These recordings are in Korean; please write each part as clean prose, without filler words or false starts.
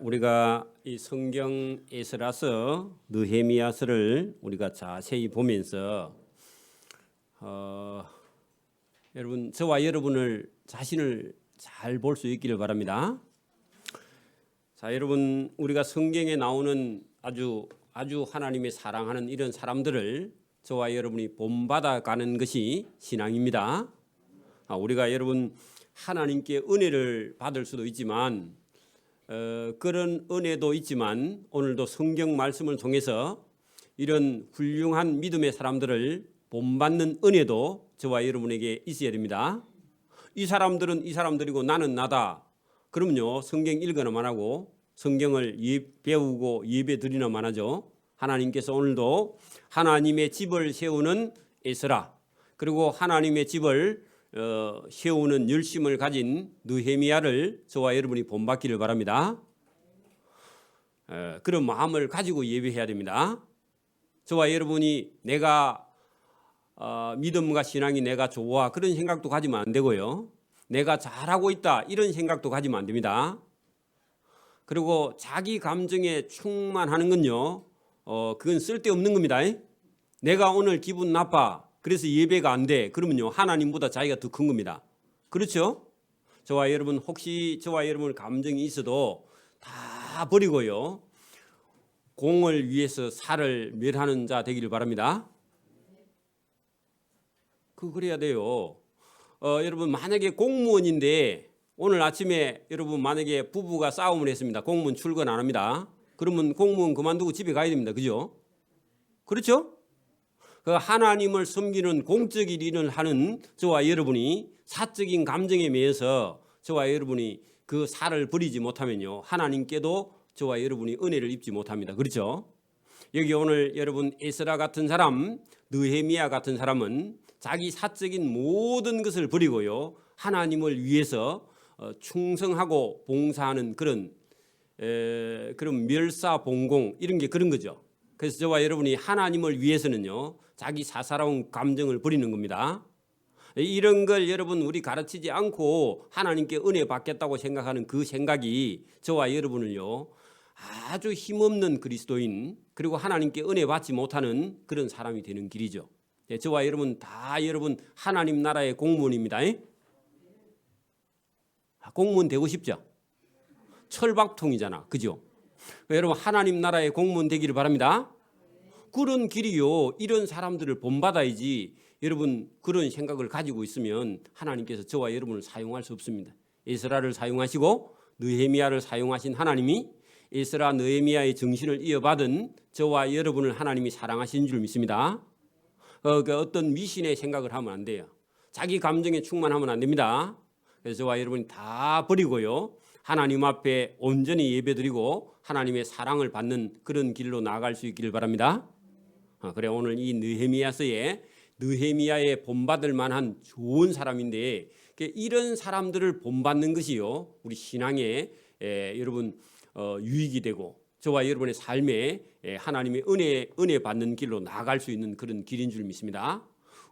우리가 이 성경 에스라서 느헤미야서를 우리가 자세히 보면서 여러분 저와 여러분을 자신을 잘 볼 수 있기를 바랍니다. 자, 여러분 우리가 성경에 나오는 아주 하나님의 사랑하는 이런 사람들을 저와 여러분이 본받아 가는 것이 신앙입니다. 우리가 여러분 하나님께 은혜를 받을 수도 있지만 그런 은혜도 있지만 오늘도 성경 말씀을 통해서 이런 훌륭한 믿음의 사람들을 본받는 은혜도 저와 여러분에게 있어야 됩니다. 이 사람들은 이 사람들이고 나는 나다. 그러면요 성경 읽어나만 하고 성경을 배우고 예배 드리나만 하죠. 하나님께서 오늘도 하나님의 집을 세우는 에스라 그리고 하나님의 집을 세우는 열심을 가진 느헤미야를 저와 여러분이 본받기를 바랍니다. 그런 마음을 가지고 예배해야 됩니다. 저와 여러분이 내가 믿음과 신앙이 내가 좋아 그런 생각도 가지면 안 되고요. 내가 잘하고 있다 이런 생각도 가지면 안 됩니다. 그리고 자기 감정에 충만하는 건요 그건 쓸데없는 겁니다. 내가 오늘 기분 나빠 그래서 예배가 안 돼. 그러면요 하나님보다 자기가 더 큰 겁니다. 그렇죠? 저와 여러분 혹시 저와 여러분 감정이 있어도 다 버리고요 공을 위해서 살을 멸하는 자 되기를 바랍니다. 그래야 돼요. 여러분 만약에 공무원인데 오늘 아침에 여러분 만약에 부부가 싸움을 했습니다. 공무원 출근 안 합니다. 그러면 공무원 그만두고 집에 가야 됩니다. 그죠? 그렇죠? 그 하나님을 섬기는 공적인 일을 하는 저와 여러분이 사적인 감정에 매여서 저와 여러분이 그 살을 버리지 못하면요 하나님께도 저와 여러분이 은혜를 입지 못합니다. 그렇죠? 여기 오늘 여러분 에스라 같은 사람, 느헤미야 같은 사람은 자기 사적인 모든 것을 버리고요 하나님을 위해서 충성하고 봉사하는 그런 멸사봉공 이런 게 그런 거죠. 그래서 저와 여러분이 하나님을 위해서는요 자기 사사로운 감정을 버리는 겁니다. 이런 걸 여러분 우리 가르치지 않고 하나님께 은혜 받겠다고 생각하는 그 생각이 저와 여러분을요 아주 힘없는 그리스도인 그리고 하나님께 은혜 받지 못하는 그런 사람이 되는 길이죠. 저와 여러분 다 여러분 하나님 나라의 공무원입니다. 공무원 되고 싶죠? 철밥통이잖아. 그죠? 여러분 하나님 나라의 공무원 되기를 바랍니다. 그런 길이요. 이런 사람들을 본받아야지. 여러분 그런 생각을 가지고 있으면 하나님께서 저와 여러분을 사용할 수 없습니다. 에스라를 사용하시고 느헤미야를 사용하신 하나님이 에스라 느헤미야의 정신을 이어받은 저와 여러분을 하나님이 사랑하신 줄 믿습니다. 어떤 미신의 생각을 하면 안 돼요. 자기 감정에 충만하면 안 됩니다. 그래서 저와 여러분이 다 버리고요 하나님 앞에 온전히 예배드리고 하나님의 사랑을 받는 그런 길로 나아갈 수 있기를 바랍니다. 그래 오늘 이 느헤미야의 본받을 만한 좋은 사람인데 이런 사람들을 본받는 것이요 우리 신앙에 여러분 유익이 되고 저와 여러분의 삶에 하나님의 은혜 받는 길로 나아갈 수 있는 그런 길인 줄 믿습니다.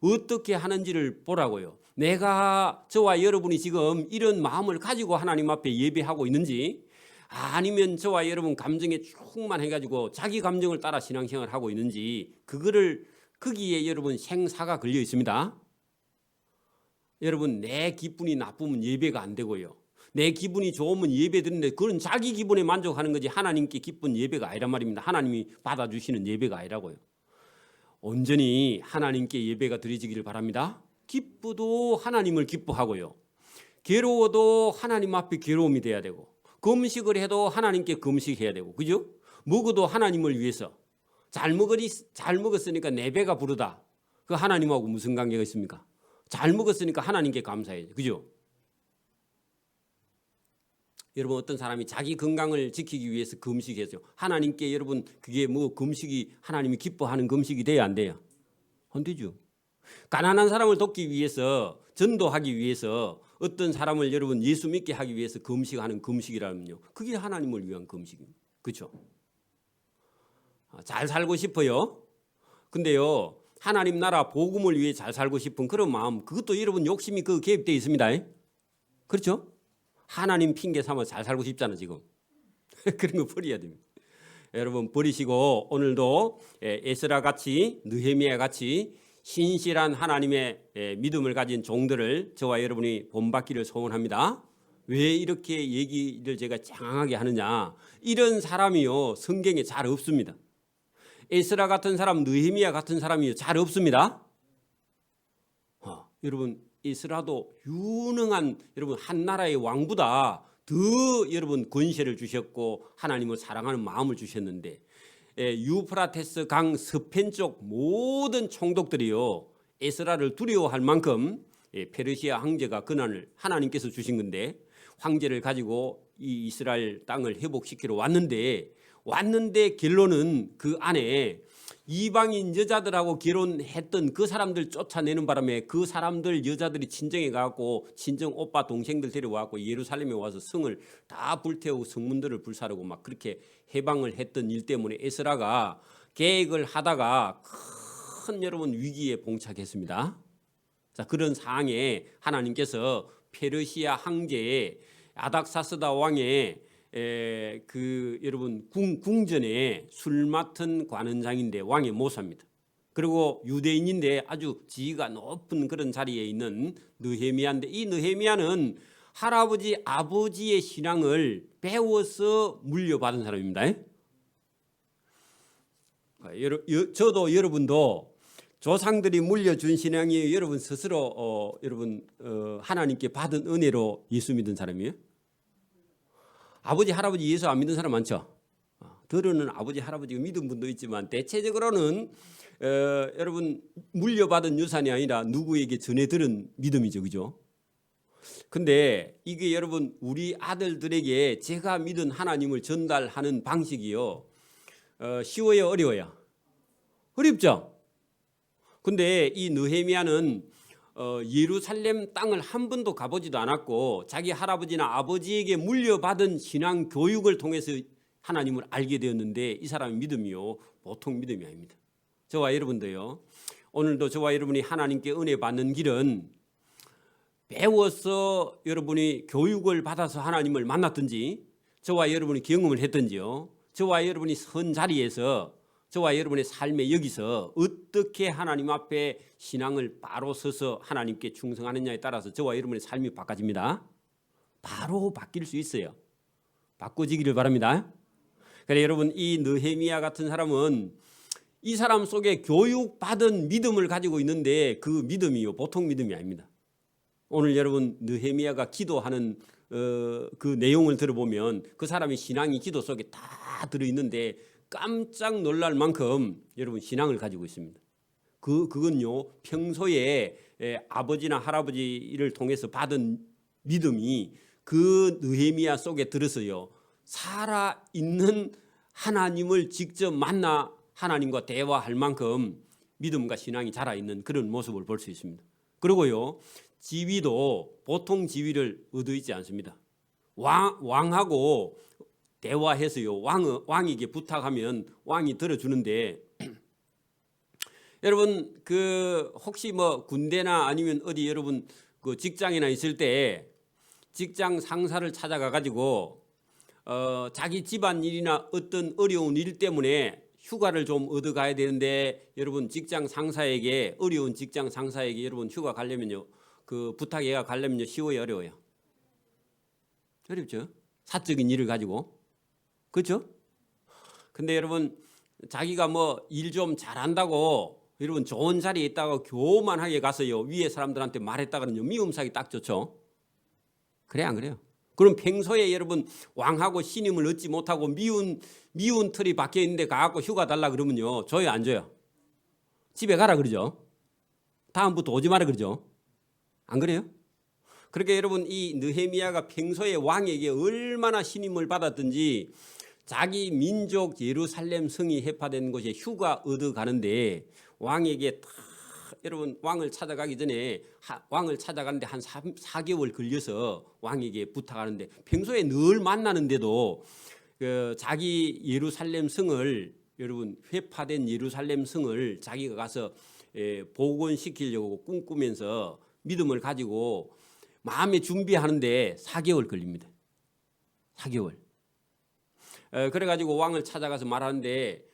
어떻게 하는지를 보라고요. 내가 저와 여러분이 지금 이런 마음을 가지고 하나님 앞에 예배하고 있는지 아니면 저와 여러분 감정에 충만해가지고 자기 감정을 따라 신앙생활을 하고 있는지 거기에 여러분 생사가 걸려 있습니다. 여러분 내 기분이 나쁘면 예배가 안 되고요. 내 기분이 좋으면 예배 드리는데 그건 자기 기분에 만족하는 거지 하나님께 기쁜 예배가 아니란 말입니다. 하나님이 받아주시는 예배가 아니라고요. 온전히 하나님께 예배가 드려지기를 바랍니다. 기쁘도 하나님을 기뻐하고요. 괴로워도 하나님 앞에 괴로움이 돼야 되고 금식을 해도 하나님께 금식해야 되고 그죠? 먹어도 하나님을 위해서 잘 먹었으니까 내 배가 부르다. 그 하나님하고 무슨 관계가 있습니까? 잘 먹었으니까 하나님께 감사해야죠. 그죠? 여러분 어떤 사람이 자기 건강을 지키기 위해서 금식해서 하나님께 여러분 그게 뭐 금식이 하나님이 기뻐하는 금식이 돼야 안 돼요? 안 되죠. 가난한 사람을 돕기 위해서 전도하기 위해서 어떤 사람을 여러분 예수 믿게 하기 위해서 금식하는 금식이라면요 그게 하나님을 위한 금식입니다. 그렇죠? 잘 살고 싶어요. 근데요 하나님 나라 복음을 위해 잘 살고 싶은 그런 마음 그것도 여러분 욕심이 개입되어 있습니다. 그렇죠? 하나님 핑계 삼아 잘 살고 싶잖아 지금. 그런 거 버려야 됩니다. 여러분 버리시고 오늘도 에스라 같이 느헤미야 같이 신실한 하나님의 믿음을 가진 종들을 저와 여러분이 본받기를 소원합니다. 왜 이렇게 얘기를 제가 장황하게 하느냐? 이런 사람이요 성경에 잘 없습니다. 에스라 같은 사람, 느헤미야 같은 사람이 잘 없습니다. 여러분 에스라도 유능한 여러분 한 나라의 왕보다 더 여러분 권세를 주셨고 하나님을 사랑하는 마음을 주셨는데 유프라테스 강 서편 쪽 모든 총독들이요 에스라를 두려워할 만큼 페르시아 황제가 권한을 하나님께서 주신 건데 황제를 가지고 이 이스라엘 땅을 회복시키러 왔는데 결론은 그 안에 이방인 여자들하고 결혼했던 그 사람들 쫓아내는 바람에 그 사람들 여자들이 친정에 가고 친정 오빠 동생들 데려와서 예루살렘에 와서 성을 다 불태우고 성문들을 불사르고 막 그렇게 해방을 했던 일 때문에 에스라가 계획을 하다가 큰 여러분 위기에 봉착했습니다. 자, 그런 상황에 하나님께서 페르시아 황제의 아닥사스다 왕의 그 여러분 궁전에 술 맡은 관원장인데 왕의 모사입니다. 그리고 유대인인데 아주 지위가 높은 그런 자리에 있는 느헤미야인데 이 느헤미야는 할아버지 아버지의 신앙을 배워서 물려받은 사람입니다. 저도 여러분도 조상들이 물려준 신앙이 여러분 스스로 하나님께 받은 은혜로 예수 믿은 사람이에요. 아버지 할아버지 예수 안 믿는 사람 많죠. 들으는 아버지 할아버지가 믿은 분도 있지만 대체적으로는 여러분 물려받은 유산이 아니라 누구에게 전해 들은 믿음이죠, 그죠? 근데 이게 여러분 우리 아들들에게 제가 믿은 하나님을 전달하는 방식이요 쉬워요, 어려워요? 어렵죠. 근데 이 느헤미야는 예루살렘 땅을 한 번도 가보지도 않았고 자기 할아버지나 아버지에게 물려받은 신앙 교육을 통해서 하나님을 알게 되었는데 이 사람의 믿음이요 보통 믿음이 아닙니다. 저와 여러분도요 오늘도 저와 여러분이 하나님께 은혜 받는 길은 배워서 여러분이 교육을 받아서 하나님을 만났든지 저와 여러분이 경험을 했든지요 저와 여러분이 선 자리에서 저와 여러분의 삶에 여기서 어떻게 하나님 앞에 신앙을 바로 서서 하나님께 충성하느냐에 따라서 저와 여러분의 삶이 바꿔집니다. 바로 바뀔 수 있어요. 바꿔지기를 바랍니다. 그래 여러분 이 느헤미야 같은 사람은 이 사람 속에 교육받은 믿음을 가지고 있는데 그 믿음이요 보통 믿음이 아닙니다. 오늘 여러분 느헤미야가 기도하는 그 내용을 들어보면 그 사람의 신앙이 기도 속에 다 들어있는데 깜짝 놀랄 만큼 여러분 신앙을 가지고 있습니다. 그건요 평소에 아버지나 할아버지를 통해서 받은 믿음이 그 느헤미야 속에 들어서요 살아있는 하나님을 직접 만나 하나님과 대화할 만큼 믿음과 신앙이 자라있는 그런 모습을 볼 수 있습니다. 그리고요 지위도 보통 지위를 얻어 있지 않습니다. 왕하고 대화해서요 왕에게 부탁하면 왕이 들어주는데 여러분 그 혹시 뭐 군대나 아니면 어디 여러분 그 직장이나 있을 때 직장 상사를 찾아가 가지고 자기 집안 일이나 어떤 어려운 일 때문에 휴가를 좀 얻어 가야 되는데 여러분 직장 상사에게 어려운 직장 상사에게 여러분 휴가 가려면요 그 부탁해가 가려면요 쉬워요, 어려워요? 어렵죠. 사적인 일을 가지고. 그렇죠? 근데 여러분 자기가 뭐 일 좀 잘한다고 여러분 좋은 자리에 있다가 교만하게 가서요 위에 사람들한테 말했다가는요 미움사기 딱 좋죠. 그래 안 그래요? 그럼 평소에 여러분 왕하고 신임을 얻지 못하고 미운 틀이 박혀 있는데 가갖고 휴가 달라 그러면요 줘요 안 줘요? 집에 가라 그러죠. 다음부터 오지 마라 그러죠. 안 그래요? 그렇게 여러분 이 느헤미야가 평소에 왕에게 얼마나 신임을 받았든지 자기 민족 예루살렘 성이 해파된 곳에 휴가 얻어 가는데 왕에게 다 여러분 왕을 찾아가기 전에 왕을 찾아가는데 한 4개월 걸려서 왕에게 부탁하는데 평소에 늘 만나는데도 그 자기 예루살렘 성을 여러분 회파된 예루살렘 성을 자기가 가서 복원시키려고 꿈꾸면서 믿음을 가지고 마음에 준비하는데 4개월 걸립니다. 4개월. 그래가지고 왕을 찾아가서 말하는데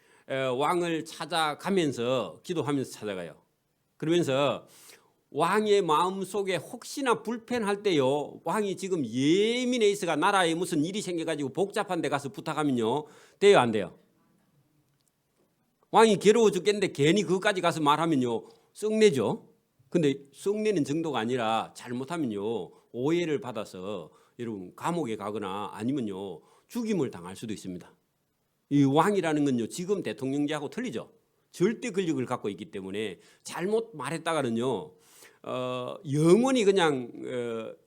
왕을 찾아가면서 기도하면서 찾아가요. 그러면서 왕의 마음속에 혹시나 불편할 때요, 왕이 지금 예민해 있어가 나라에 무슨 일이 생겨가지고 복잡한 데 가서 부탁하면요, 돼요 안 돼요? 왕이 괴로워 죽겠는데 괜히 그것까지 가서 말하면요 썩내죠. 근데 썩내는 정도가 아니라 잘못하면요 오해를 받아서 여러분 감옥에 가거나 아니면요 죽임을 당할 수도 있습니다. 이 왕이라는 건요 지금 대통령제하고 틀리죠. 절대 권력을 갖고 있기 때문에 잘못 말했다가는요 영원히 그냥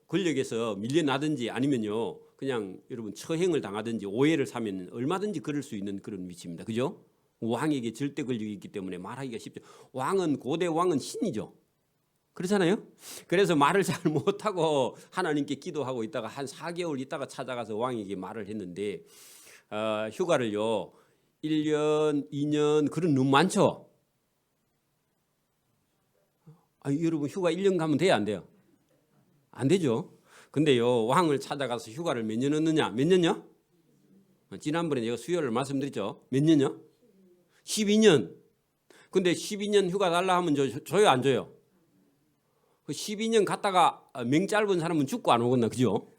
권력에서 밀려나든지 아니면요 그냥 여러분 처형을 당하든지 오해를 사면 얼마든지 그럴 수 있는 그런 위치입니다. 그죠? 왕에게 절대 권력이 있기 때문에 말하기가 쉽죠. 왕은 고대 왕은 신이죠. 그렇잖아요. 그래서 말을 잘 못하고 하나님께 기도하고 있다가 한 4개월 있다가 찾아가서 왕에게 말을 했는데 휴가를요 1년 2년 그런 너무 많죠. 여러분 휴가 1년 가면 돼요 안 돼요? 안 되죠. 근데요 왕을 찾아가서 휴가를 몇 년 얻느냐? 몇 년요? 지난번에 제가 수요를 말씀드렸죠. 몇 년요? 12년. 근데 12년 휴가 달라 하면 줘요 안 줘요? 그 12년 갔다가 명 짧은 사람은 죽고 안 오겠나 그죠?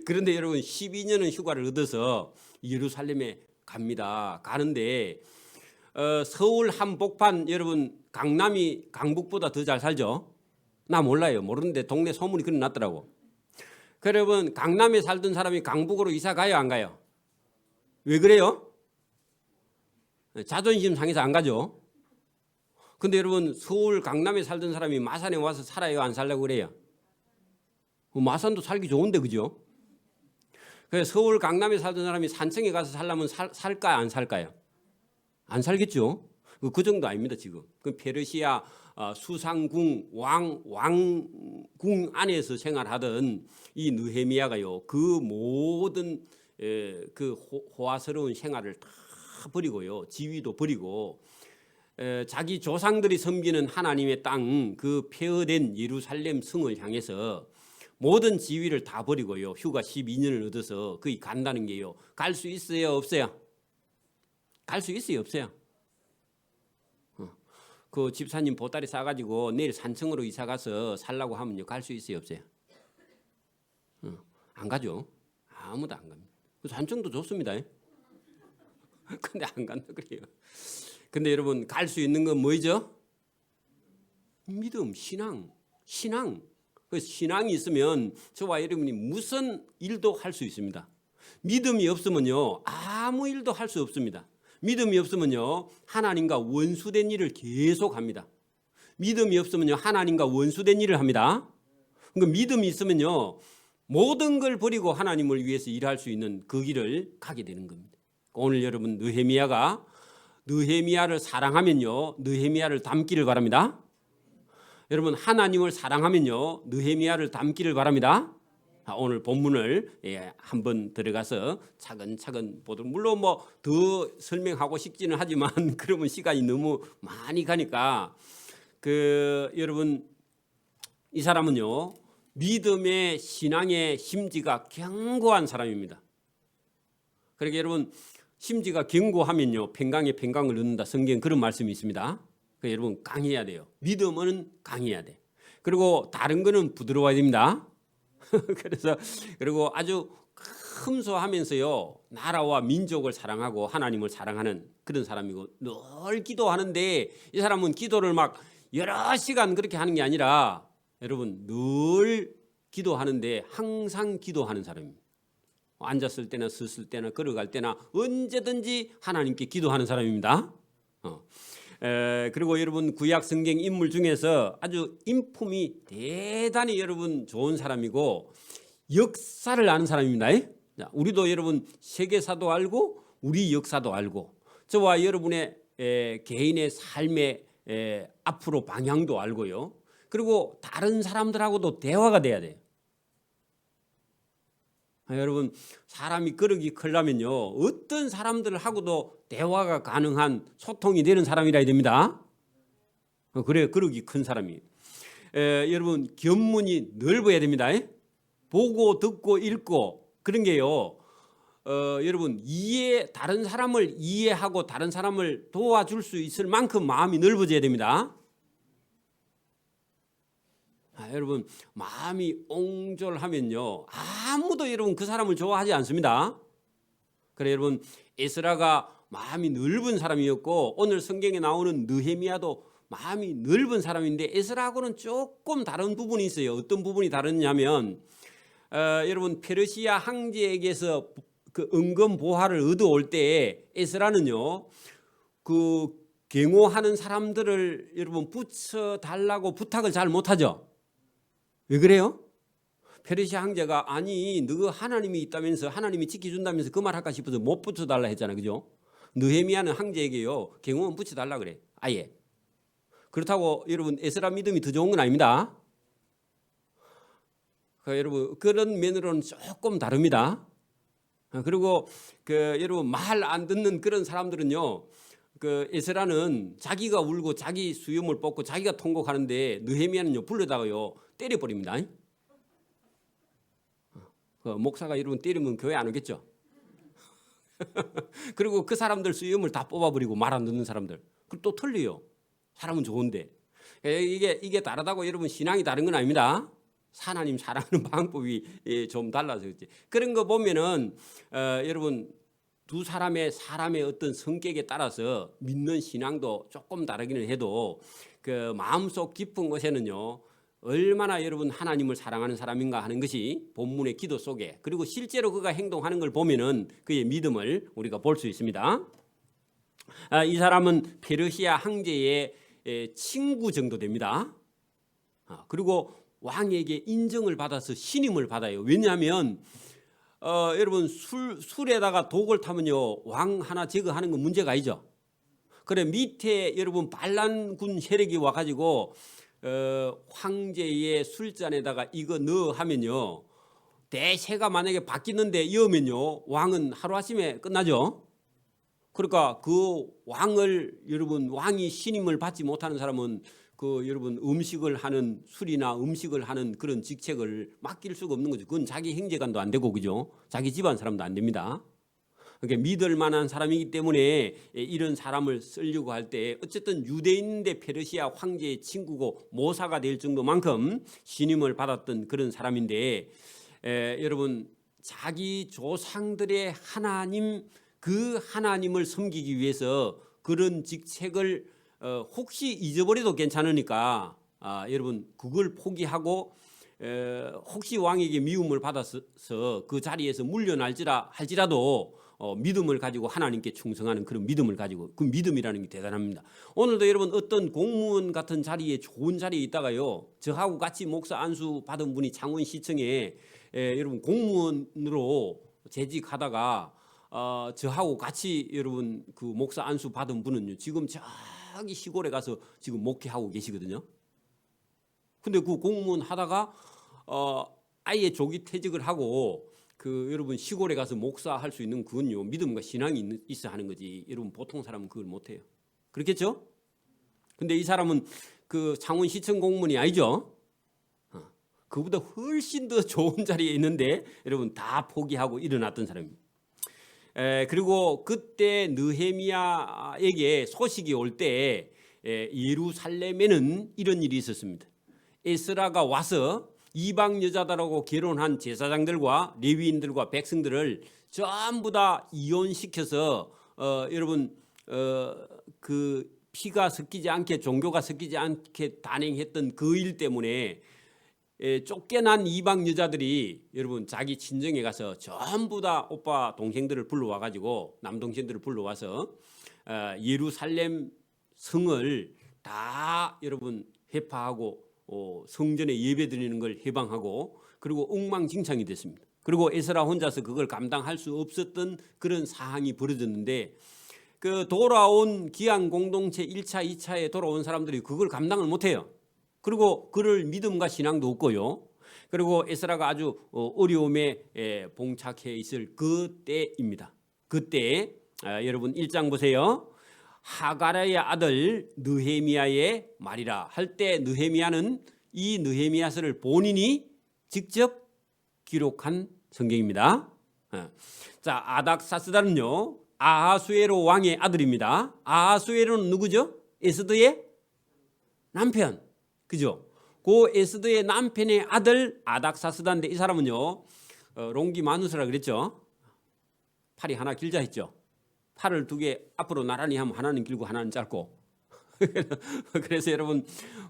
그런데 여러분 12년은 휴가를 얻어서 예루살렘에 갑니다. 가는데 서울 한복판 여러분 강남이 강북보다 더 잘 살죠? 나 몰라요. 모르는데 동네 소문이 그리 났더라고. 여러분 강남에 살던 사람이 강북으로 이사 가요 안 가요? 왜 그래요? 자존심 상해서 안 가죠. 근데 여러분 서울 강남에 살던 사람이 마산에 와서 살아요 안 살려고 그래요? 마산도 살기 좋은데 그죠? 그래서 서울 강남에 살던 사람이 산청에 가서 살려면 살까 안 살까요? 안 살겠죠. 그 정도 아닙니다 지금. 그 페르시아 수상궁 왕궁 안에서 생활하던 이 느헤미야가요 그 모든 그 호화스러운 생활을 다 버리고요 지위도 버리고 자기 조상들이 섬기는 하나님의 땅 그 폐허된 예루살렘 성을 향해서 모든 지위를 다 버리고요 휴가 12년을 얻어서 거기 간다는 게요 갈 수 있어요 없어요? 갈 수 있어요 없어요? 그 집사님 보따리 싸가지고 내일 산청으로 이사 가서 살라고 하면요 갈 수 있어요 없어요? 안 가죠. 아무도 안 갑니다. 산청도 좋습니다. 근데 안 간다 그래요. 근데 여러분 갈 수 있는 건 뭐죠? 믿음, 신앙. 그 신앙이 있으면 저와 여러분이 무슨 일도 할 수 있습니다. 믿음이 없으면요 아무 일도 할 수 없습니다. 믿음이 없으면요 하나님과 원수된 일을 계속합니다. 믿음이 없으면요 하나님과 원수된 일을 합니다. 그러니까 믿음이 있으면요 모든 걸 버리고 하나님을 위해서 일할 수 있는 그 길을 가게 되는 겁니다. 오늘 여러분 느헤미야를 사랑하면요 느헤미야를 닮기를 바랍니다. 여러분 하나님을 사랑하면요 느헤미야를 닮기를 바랍니다. 오늘 본문을 한번 들어가서 차근차근 보도록, 물론 뭐 더 설명하고 싶지는 하지만 그러면 시간이 너무 많이 가니까 여러분 이 사람은요 믿음의 신앙의 심지가 견고한 사람입니다. 그러니까 여러분 심지가 견고하면요 평강에 평강을 얻는다 성경 그런 말씀이 있습니다. 그러니까 여러분 강해야 돼요. 믿음은 강해야 돼. 그리고 다른 거는 부드러워야 됩니다. 그래서 그리고 아주 흠소하면서요 나라와 민족을 사랑하고 하나님을 사랑하는 그런 사람이고 늘 기도하는데 이 사람은 기도를 막 여러 시간 그렇게 하는 게 아니라 여러분 늘 기도하는데 항상 기도하는 사람입니다. 앉았을 때나 섰을 때나 걸어갈 때나 언제든지 하나님께 기도하는 사람입니다. 그리고 여러분 구약 성경 인물 중에서 아주 인품이 대단히 여러분 좋은 사람이고 역사를 아는 사람입니다. 우리도 여러분 세계사도 알고 우리 역사도 알고 저와 여러분의 개인의 삶의 앞으로 방향도 알고요. 그리고 다른 사람들하고도 대화가 돼야 돼요. 여러분 사람이 그러기 크려면요 어떤 사람들하고도 대화가 가능한 소통이 되는 사람이라야 됩니다. 그래 그러기 큰 사람이 여러분 견문이 넓어야 됩니다. 보고 듣고 읽고 그런 게요 여러분 다른 사람을 이해하고 다른 사람을 도와줄 수 있을 만큼 마음이 넓어져야 됩니다. 여러분 마음이 옹졸하면요 아무도 여러분 그 사람을 좋아하지 않습니다. 그래 여러분 에스라가 마음이 넓은 사람이었고 오늘 성경에 나오는 느헤미야도 마음이 넓은 사람인데 에스라하고는 조금 다른 부분이 있어요. 어떤 부분이 다르냐면 여러분 페르시아 황제에게서 그 은금 보화를 얻어올 때 에스라는요 그 경호하는 사람들을 여러분 붙여 달라고 부탁을 잘 못하죠. 왜 그래요? 페르시아 황제가 아니 너 하나님이 있다면서 하나님이 지켜준다면서 그 말 할까 싶어서 못 붙여달라 했잖아, 그죠? 느헤미야는 황제에게요 경호원 붙여달라 그래 아예. 그렇다고 여러분 에스라 믿음이 더 좋은 건 아닙니다. 여러분 그런 면으로는 조금 다릅니다. 그리고 여러분 말 안 듣는 그런 사람들은요 에스라는 자기가 울고 자기 수염을 뽑고 자기가 통곡하는데 느헤미야는요 불러다가요 때려버립니다. 목사가 여러분 때리면 교회 안 오겠죠. 그리고 그 사람들 수염을 다 뽑아버리고 말 안 듣는 사람들 그리고 또 틀려요. 사람은 좋은데 이게 다르다고 여러분 신앙이 다른 건 아닙니다. 하나님 사랑하는 방법이 좀 달라서 그렇지. 그런 거 보면은 여러분 두 사람의 어떤 성격에 따라서 믿는 신앙도 조금 다르기는 해도 그 마음속 깊은 곳에는요 얼마나 여러분 하나님을 사랑하는 사람인가 하는 것이 본문의 기도 속에 그리고 실제로 그가 행동하는 걸 보면은 그의 믿음을 우리가 볼 수 있습니다. 이 사람은 페르시아 황제의 친구 정도 됩니다. 그리고 왕에게 인정을 받아서 신임을 받아요. 왜냐하면 여러분 술에다가 독을 타면요 왕 하나 제거하는 건 문제가 아니죠. 그래 밑에 여러분 반란군 세력이 와가지고 황제의 술잔에다가 이거 넣어 하면요 대세가 만약에 바뀌는데 이으면요 왕은 하루아침에 끝나죠. 그러니까 그 왕을 여러분 왕이 신임을 받지 못하는 사람은 그 여러분 음식을 하는 술이나 음식을 하는 그런 직책을 맡길 수가 없는 거죠. 그건 자기 형제간도 안 되고 그죠? 자기 집안 사람도 안 됩니다. 그러니까 믿을 만한 사람이기 때문에 이런 사람을 쓰려고 할 때 어쨌든 유대인인데 페르시아 황제의 친구고 모사가 될 정도만큼 신임을 받았던 그런 사람인데 여러분 자기 조상들의 하나님 그 하나님을 섬기기 위해서 그런 직책을 혹시 잊어버려도 괜찮으니까 여러분 그걸 포기하고 혹시 왕에게 미움을 받아서 그 자리에서 물려날지라 할지라도 믿음을 가지고 하나님께 충성하는 그런 믿음을 가지고 그 믿음이라는 게 대단합니다. 오늘도 여러분 어떤 공무원 같은 자리에 좋은 자리에 있다가요 저하고 같이 목사 안수 받은 분이 창원시청에 여러분 공무원으로 재직하다가 저하고 같이 여러분 그 목사 안수 받은 분은요 지금 저기 시골에 가서 지금 목회하고 계시거든요. 근데 그 공무원 하다가 아예 조기 퇴직을 하고 그 여러분 시골에 가서 목사할 수 있는 그건요 믿음과 신앙이 있어 하는 거지. 여러분 보통 사람은 그걸 못해요. 그렇겠죠? 근데 이 사람은 그 창원시청 공무원이 아니죠. 그보다 훨씬 더 좋은 자리에 있는데 여러분 다 포기하고 일어났던 사람입니다. 그리고 그때 느헤미야에게 소식이 올 때 예루살렘에는 이런 일이 있었습니다. 에스라가 와서 이방 여자들하고 결혼한 제사장들과 레위인들과 백성들을 전부 다 이혼시켜서 여러분 그 피가 섞이지 않게 종교가 섞이지 않게 단행했던 그 일 때문에 쫓겨난 이방 여자들이 여러분 자기 친정에 가서 전부 다 오빠 동생들을 불러와 가지고 남동생들을 불러와서 예루살렘 성을 다 여러분 회파하고 성전에 예배드리는 걸 해방하고 그리고 엉망진창이 됐습니다. 그리고 에스라 혼자서 그걸 감당할 수 없었던 그런 사항이 벌어졌는데 그 돌아온 기한 공동체 1차, 2차에 돌아온 사람들이 그걸 감당을 못해요. 그리고 그를 믿음과 신앙도 없고요. 그리고 에스라가 아주 어려움에 봉착해 있을 그때입니다. 그때 여러분 1장 보세요. 하가랴의 아들 느헤미야의 말이라 할 때 느헤미야는 이 느헤미야서를 본인이 직접 기록한 성경입니다. 자, 아닥사스다는요 아하수에로 왕의 아들입니다. 아하수에로는 누구죠? 에스더의 남편, 그죠? 그 에스더의 남편의 아들 아닥사스다인데 이 사람은요 롱기마누스라 그랬죠. 팔이 하나 길자 했죠. 팔을 두 개 앞으로 나란히 하면 하나는 길고 하나는 짧고 그래서 여러분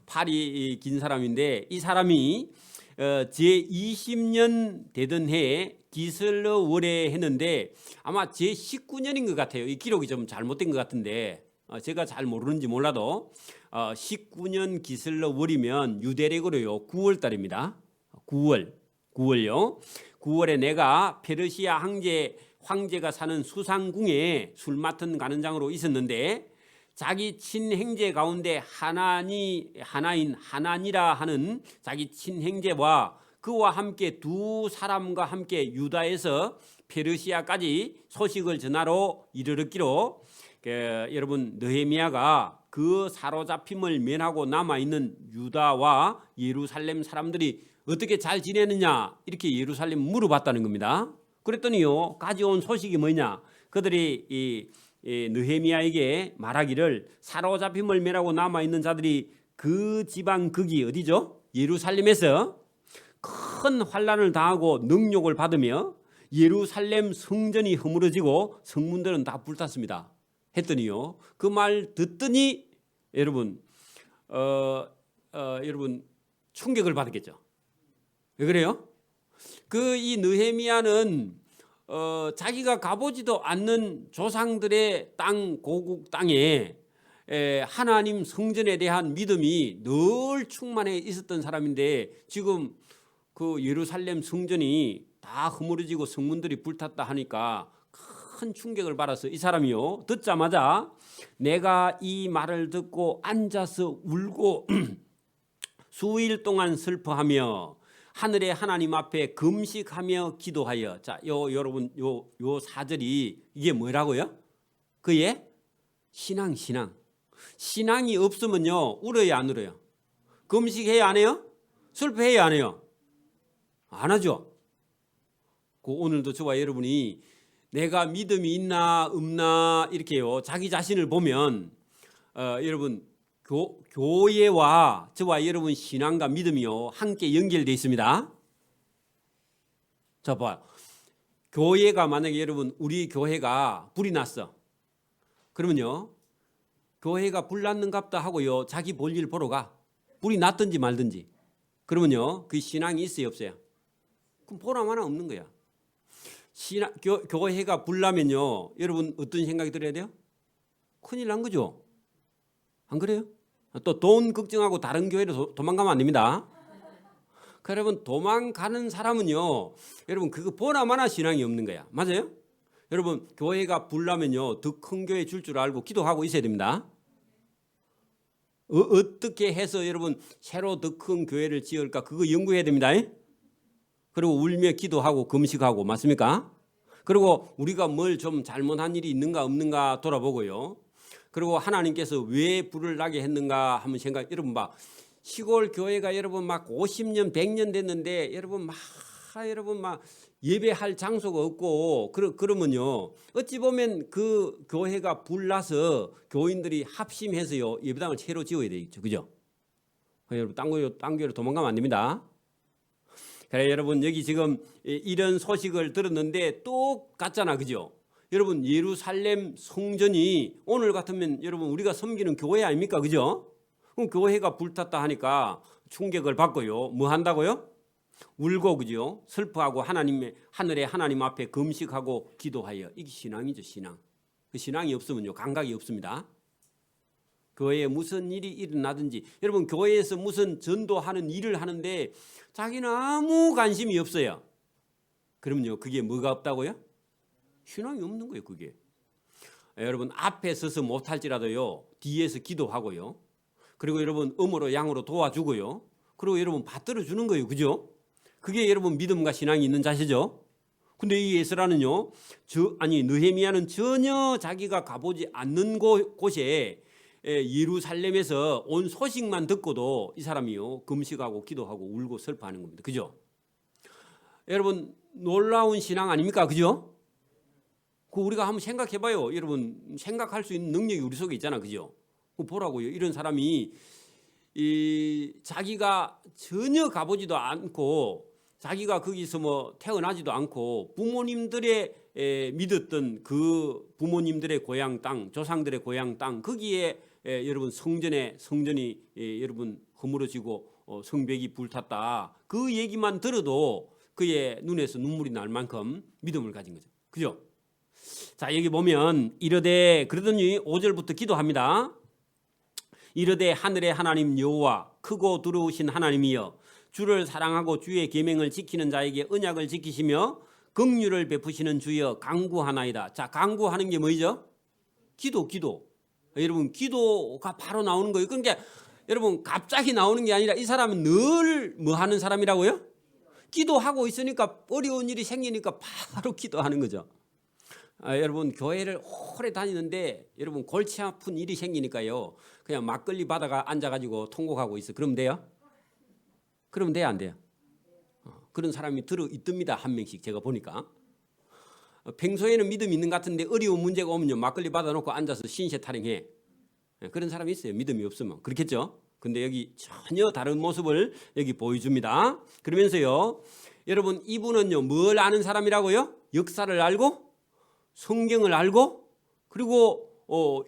팔이 긴 사람인데 이 사람이 제20년 되던 해에 기슬러월에 했는데 아마 제19년인 것 같아요. 이 기록이 좀 잘못된 것 같은데 제가 잘 모르는지 몰라도 19년 기슬러월이면 유대력으로요 9월 달입니다. 9월요. 9월에 내가 페르시아 황제가 사는 수상궁에 술 맡은 가는 장으로 있었는데 자기 친행제 가운데 하나인 하나니라 하는 자기 친행제와 그와 함께 두 사람과 함께 유다에서 페르시아까지 소식을 전하러 이르렀기로 여러분 느헤미야가 그 사로잡힘을 면하고 남아있는 유다와 예루살렘 사람들이 어떻게 잘 지내느냐 이렇게 예루살렘 물어봤다는 겁니다. 그랬더니요 가져온 소식이 뭐냐, 그들이 이 느헤미야에게 말하기를 사로잡힘을 면하고 남아있는 자들이 그 지방 극이 어디죠? 예루살렘에서 큰 환난을 당하고 능욕을 받으며 예루살렘 성전이 허물어지고 성문들은 다 불탔습니다 했더니요 그 말 듣더니 여러분 여러분 충격을 받았겠죠. 왜 그래요? 이 느헤미야는 자기가 가보지도 않는 조상들의 땅, 고국 땅에 하나님 성전에 대한 믿음이 늘 충만해 있었던 사람인데 지금 그 예루살렘 성전이 다 허물어지고 성문들이 불탔다 하니까 큰 충격을 받아서 이 사람이요 듣자마자 내가 이 말을 듣고 앉아서 울고 수일 동안 슬퍼하며 하늘의 하나님 앞에 금식하며 기도하여. 자, 여러분 요 4절이 이게 뭐라고요? 그의 신앙이 없으면요 울어야 안 울어요? 금식해야 안 해요? 슬퍼해야 안 해요? 안 하죠. 오늘도 저와 여러분이 내가 믿음이 있나 없나 이렇게요 자기 자신을 보면 여러분 교회와 저와 여러분 신앙과 믿음이요 함께 연결되어 있습니다. 자 봐요. 교회가 만약에 여러분 우리 교회가 불이 났어. 그러면요 교회가 불 났는갑다 하고요 자기 볼일 보러 가. 불이 났든지 말든지. 그러면요 그 신앙이 있어요 없어요? 그럼 보라마나 없는 거야. 교회가 불 나면요 여러분 어떤 생각이 들어야 돼요? 큰일 난 거죠. 안 그래요? 또 돈 걱정하고 다른 교회로 도망가면 안 됩니다. 여러분 도망가는 사람은요 여러분 그거 보나마나 신앙이 없는 거야. 맞아요? 여러분 교회가 불나면요 더 큰 교회 줄 알고 기도하고 있어야 됩니다. 어떻게 해서 여러분 새로 더 큰 교회를 지을까 그거 연구해야 됩니다. 그리고 울며 기도하고 금식하고 맞습니까? 그리고 우리가 뭘 좀 잘못한 일이 있는가 없는가 돌아보고요. 그리고 하나님께서 왜 불을 나게 했는가 한번 생각. 여러분 봐 시골 교회가 여러분 막 50년 100년 됐는데 여러분 막 예배할 장소가 없고 그러면요 어찌 보면 그 교회가 불나서 교인들이 합심해서요 예배당을 새로 지어야 되겠죠. 그죠? 여러분 딴 교회로 도망가면 안 됩니다. 그래 여러분 여기 지금 이런 소식을 들었는데 똑같잖아. 그죠? 여러분 예루살렘 성전이 오늘 같으면 여러분 우리가 섬기는 교회 아닙니까? 그죠? 그럼 교회가 불탔다 하니까 충격을 받고요. 뭐 한다고요? 울고 그죠? 슬퍼하고 하늘의 하나님 앞에 금식하고 기도하여. 이게 신앙이죠. 신앙. 그 신앙이 없으면요 감각이 없습니다. 교회에 무슨 일이 일어나든지 여러분 교회에서 무슨 전도하는 일을 하는데 자기는 아무 관심이 없어요. 그럼요 그게 뭐가 없다고요? 신앙이 없는 거예요. 그게 여러분 앞에 서서 못할지라도요 뒤에서 기도하고요. 그리고 여러분 음으로 양으로 도와주고요. 그리고 여러분 받들어 주는 거예요. 그죠? 그게 여러분 믿음과 신앙이 있는 자세죠. 근데 이 에스라는요 느헤미야는 전혀 자기가 가보지 않는 곳에 예루살렘에서 온 소식만 듣고도 이 사람이요 금식하고 기도하고 울고 슬퍼하는 겁니다. 그죠? 여러분 놀라운 신앙 아닙니까? 그죠? 그 우리가 한번 생각해봐요. 여러분 생각할 수 있는 능력이 우리 속에 있잖아. 그죠? 보라고요. 이런 사람이 자기가 전혀 가보지도 않고 자기가 거기서 뭐 태어나지도 않고 부모님들의 믿었던 그 부모님들의 고향 땅, 조상들의 고향 땅 거기에 여러분 성전이 여러분 허물어지고 성벽이 불탔다. 그 얘기만 들어도 그의 눈에서 눈물이 날 만큼 믿음을 가진 거죠. 그죠? 자, 여기 보면 이르되 그러더니 5절부터 기도합니다. 이르되 하늘의 하나님 여호와 크고 두려우신 하나님이여 주를 사랑하고 주의 계명을 지키는 자에게 언약을 지키시며 긍휼을 베푸시는 주여 간구하나이다. 자, 간구하는 게 뭐죠? 기도. 여러분 기도가 바로 나오는 거예요. 그러니까 여러분 갑자기 나오는 게 아니라 이 사람은 늘 뭐 하는 사람이라고요? 기도하고 있으니까 어려운 일이 생기니까 바로 기도하는 거죠. 여러분 교회를 오래 다니는데 여러분 골치 아픈 일이 생기니까요. 그냥 막걸리 받아가 앉아가지고 통곡하고 있어. 그러면 돼요? 그러면 돼요, 안 돼요? 그런 사람이 들어 있답니다. 한 명씩 제가 보니까. 평소에는 믿음이 있는 것 같은데 어려운 문제가 오면요. 막걸리 받아놓고 앉아서 신세 타령해. 그런 사람이 있어요. 믿음이 없으면. 그렇겠죠? 근데 여기 전혀 다른 모습을 여기 보여줍니다. 그러면서요. 여러분 이분은요. 뭘 아는 사람이라고요? 역사를 알고 성경을 알고 그리고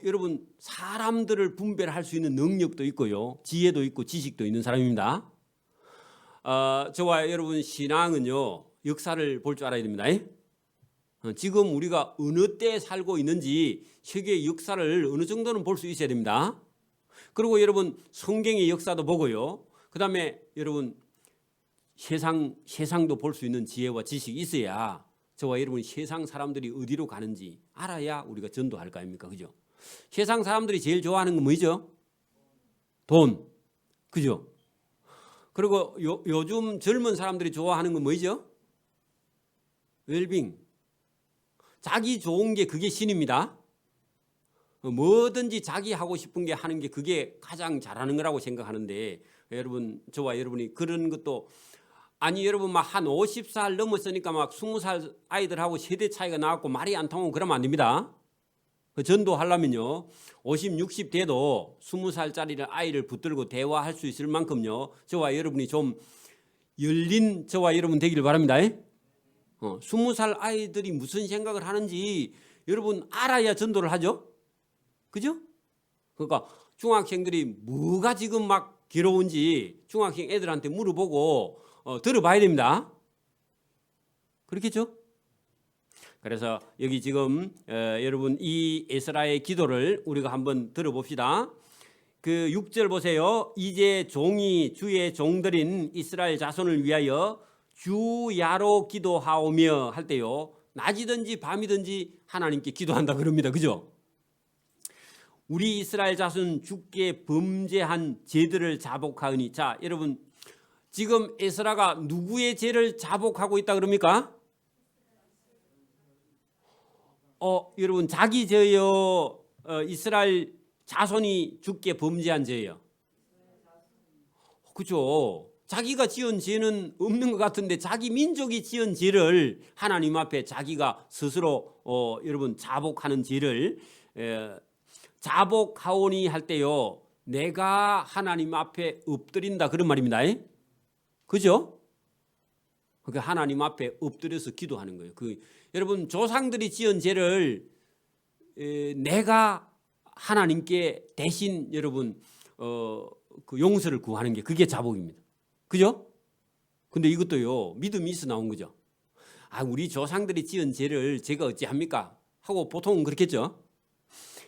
여러분 사람들을 분별할 수 있는 능력도 있고요. 지혜도 있고 지식도 있는 사람입니다. 저와 여러분 신앙은요. 역사를 볼 줄 알아야 됩니다. 지금 우리가 어느 때 살고 있는지 세계의 역사를 어느 정도는 볼 수 있어야 됩니다. 그리고 여러분 성경의 역사도 보고요. 그 다음에 여러분 세상도 볼 수 있는 지혜와 지식이 있어야 저와 여러분 세상 사람들이 어디로 가는지 알아야 우리가 전도할 거 아닙니까? 그죠? 세상 사람들이 제일 좋아하는 건 뭐죠? 돈. 그죠? 그리고 요즘 젊은 사람들이 좋아하는 건 뭐죠? 웰빙. 자기 좋은 게 그게 신입니다. 뭐든지 자기 하고 싶은 게 하는 게 그게 가장 잘하는 거라고 생각하는데 여러분 저와 여러분이 그런 것도 아니 여러분 막 한 50살 넘었으니까 막 20살 아이들하고 세대 차이가 나갖고 말이 안 통하고 그러면 안 됩니다. 전도하려면요 50, 60 돼도 20살짜리 아이를 붙들고 대화할 수 있을 만큼요 저와 여러분이 좀 열린 저와 여러분 되기를 바랍니다. 20살 아이들이 무슨 생각을 하는지 여러분 알아야 전도를 하죠. 그죠? 그러니까 중학생들이 뭐가 지금 막 괴로운지 중학생 애들한테 물어보고 들어봐야 됩니다. 그렇겠죠? 그래서 여기 지금 여러분 이 에스라의 기도를 우리가 한번 들어봅시다. 그 6절 보세요. 이제 종이 주의 종들인 이스라엘 자손을 위하여 주야로 기도하오며 할 때요. 낮이든지 밤이든지 하나님께 기도한다 그럽니다. 그죠? 우리 이스라엘 자손 주께 범죄한 죄들을 자복하으니 자 여러분 지금 에스라가 누구의 죄를 자복하고 있다 그럽니까? 여러분 자기 죄요 이스라엘 자손이 주께 범죄한 죄예요. 그죠? 자기가 지은 죄는 없는 것 같은데 자기 민족이 지은 죄를 하나님 앞에 자기가 스스로 여러분 자복하는 죄를 자복하오니 할 때요 내가 하나님 앞에 엎드린다 그런 말입니다. 그죠? 그러니까 하나님 앞에 엎드려서 기도하는 거예요. 여러분 조상들이 지은 죄를 내가 하나님께 대신 여러분 그 용서를 구하는 게 그게 자복입니다. 그죠? 근데 이것도요 믿음이 있어 나온 거죠. 우리 조상들이 지은 죄를 제가 어찌합니까? 하고 보통은 그렇겠죠.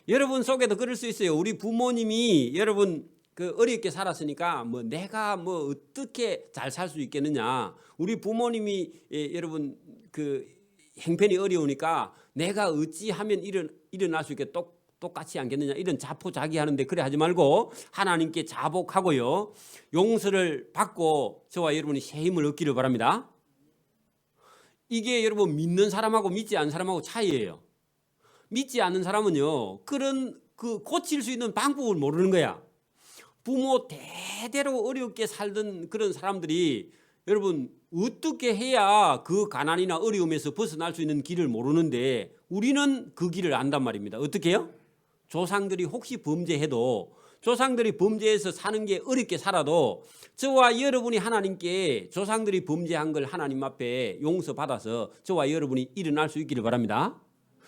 여러분 속에도 그럴 수 있어요. 우리 부모님이 여러분 그 어렵게 살았으니까 뭐 내가 뭐 어떻게 잘 살 수 있겠느냐. 우리 부모님이 여러분 그 형편이 어려우니까 내가 어찌하면 일어날 수 있게 똑같이 않겠느냐. 이런 자포자기하는데 그래 하지 말고 하나님께 자복하고요. 용서를 받고 저와 여러분이 새 힘을 얻기를 바랍니다. 이게 여러분 믿는 사람하고 믿지 않는 사람하고 차이예요. 믿지 않는 사람은요 그런 그 고칠 수 있는 방법을 모르는 거야. 부모 대대로 어렵게 살던 그런 사람들이 여러분 어떻게 해야 그 가난이나 어려움에서 벗어날 수 있는 길을 모르는데 우리는 그 길을 안단 말입니다. 어떻게 해요? 조상들이 혹시 범죄해도 조상들이 범죄해서 사는 게 어렵게 살아도 저와 여러분이 하나님께 조상들이 범죄한 걸 하나님 앞에 용서받아서 저와 여러분이 일어날 수 있기를 바랍니다.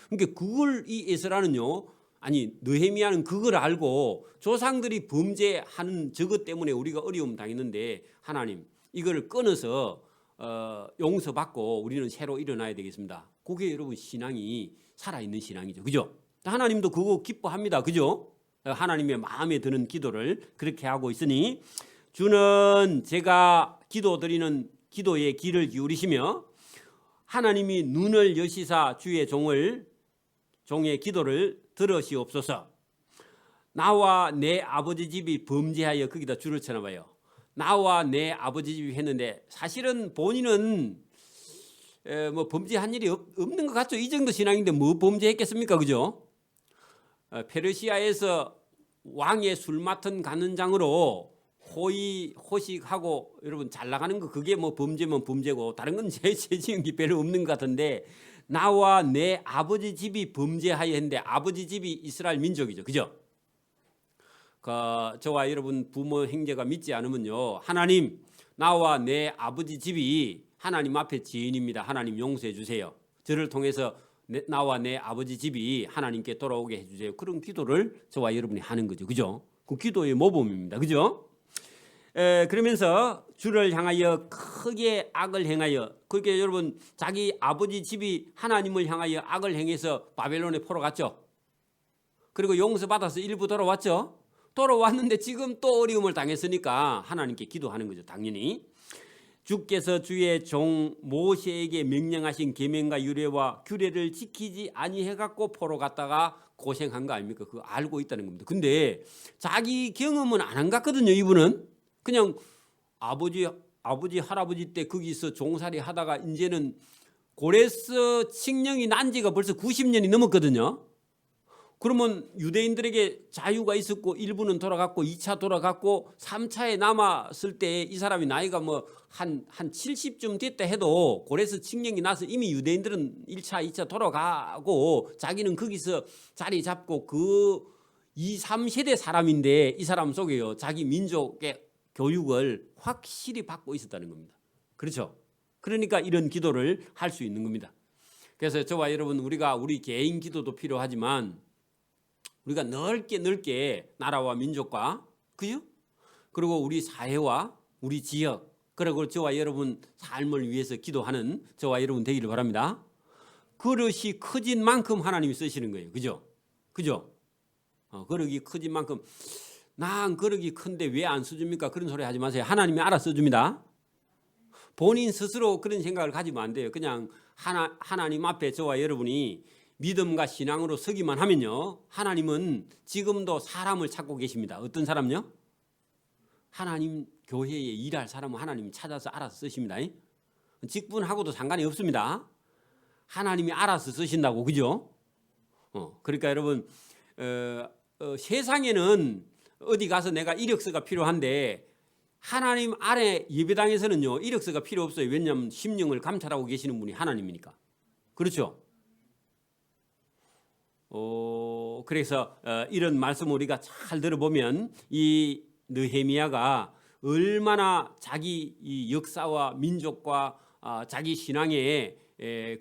그러니까 그걸 이 에스라는요, 아니 느헤미야는 그걸 알고 조상들이 범죄하는 저것 때문에 우리가 어려움 당했는데 하나님 이걸 끊어서 용서받고 우리는 새로 일어나야 되겠습니다. 그게 여러분 신앙이 살아있는 신앙이죠. 그죠? 하나님도 그거 기뻐합니다. 그죠? 하나님의 마음에 드는 기도를 그렇게 하고 있으니 주는 제가 기도드리는 기도에 귀를 기울이시며 하나님이 눈을 여시사 주의 종의 기도를 들으시옵소서. 나와 내 아버지 집이 범죄하여 거기다 줄을 쳐놔봐요. 나와 내 아버지 집이 했는데 사실은 본인은 뭐 범죄한 일이 없는 것 같죠. 이 정도 신앙인데 뭐 범죄했겠습니까? 그죠? 페르시아에서 왕의 술 맡은 간은장으로 호식하고 여러분 잘 나가는 거 그게 뭐 범죄면 범죄고 다른 건 제 지은 게 별로 없는 것 같은데 나와 내 아버지 집이 범죄하여 했는데 아버지 집이 이스라엘 민족이죠. 그죠? 저와 여러분 부모 형제가 믿지 않으면요 하나님 나와 내 아버지 집이 하나님 앞에 죄인입니다. 하나님 용서해 주세요. 저를 통해서 나와 내 아버지 집이 하나님께 돌아오게 해주세요. 그런 기도를 저와 여러분이 하는 거죠. 그죠? 그 기도의 모범입니다. 그죠? 그러면서 주를 향하여 크게 악을 행하여 그렇게 여러분 자기 아버지 집이 하나님을 향하여 악을 행해서 바벨론에 포로 갔죠. 그리고 용서받아서 일부 돌아왔죠. 돌아왔는데 지금 또 어려움을 당했으니까 하나님께 기도하는 거죠. 당연히. 주께서 주의 종 모세에게 명령하신 계명과 유례와 규례를 지키지 아니해 갖고 포로 갔다가 고생한 거 아닙니까? 그거 알고 있다는 겁니다. 근데 자기 경험은 안 한 것 같거든요. 이분은 그냥 아버지 할아버지 때 거기서 종살이 하다가 이제는 고레스 칙령이 난 지가 벌써 90년이 넘었거든요. 그러면 유대인들에게 자유가 있었고 일부는 돌아갔고 2차 돌아갔고 3차에 남았을 때 이 사람이 나이가 뭐 한 70쯤 됐다 해도 고레스 칙령이 나서 이미 유대인들은 1차, 2차 돌아가고 자기는 거기서 자리 잡고 그 2, 3세대 사람인데 이 사람 속에요. 자기 민족의 교육을 확실히 받고 있었다는 겁니다. 그렇죠? 그러니까 이런 기도를 할 수 있는 겁니다. 그래서 저와 여러분 우리 개인 기도도 필요하지만 우리가 넓게 나라와 민족과 그죠? 그리고 우리 사회와 우리 지역 그리고 저와 여러분 삶을 위해서 기도하는 저와 여러분 되기를 바랍니다. 그릇이 커진 만큼 하나님이 쓰시는 거예요. 그죠? 그죠? 그릇이 커진 만큼 난 그릇이 큰데 왜 안 써줍니까? 그런 소리 하지 마세요. 하나님이 알아 써줍니다. 본인 스스로 그런 생각을 가지면 안 돼요. 그냥 하나님 앞에 저와 여러분이 믿음과 신앙으로 서기만 하면요 하나님은 지금도 사람을 찾고 계십니다. 어떤 사람요? 하나님 교회에 일할 사람은 하나님이 찾아서 알아서 쓰십니다. 직분하고도 상관이 없습니다. 하나님이 알아서 쓰신다고. 그죠? 그러니까 여러분 세상에는 어디 가서 내가 이력서가 필요한데 하나님 아래 예배당에서는요 이력서가 필요 없어요. 왜냐하면 심령을 감찰하고 계시는 분이 하나님이니까. 그렇죠? 그래서 이런 말씀 우리가 잘 들어보면 이 느헤미야가 얼마나 자기 이 역사와 민족과 자기 신앙에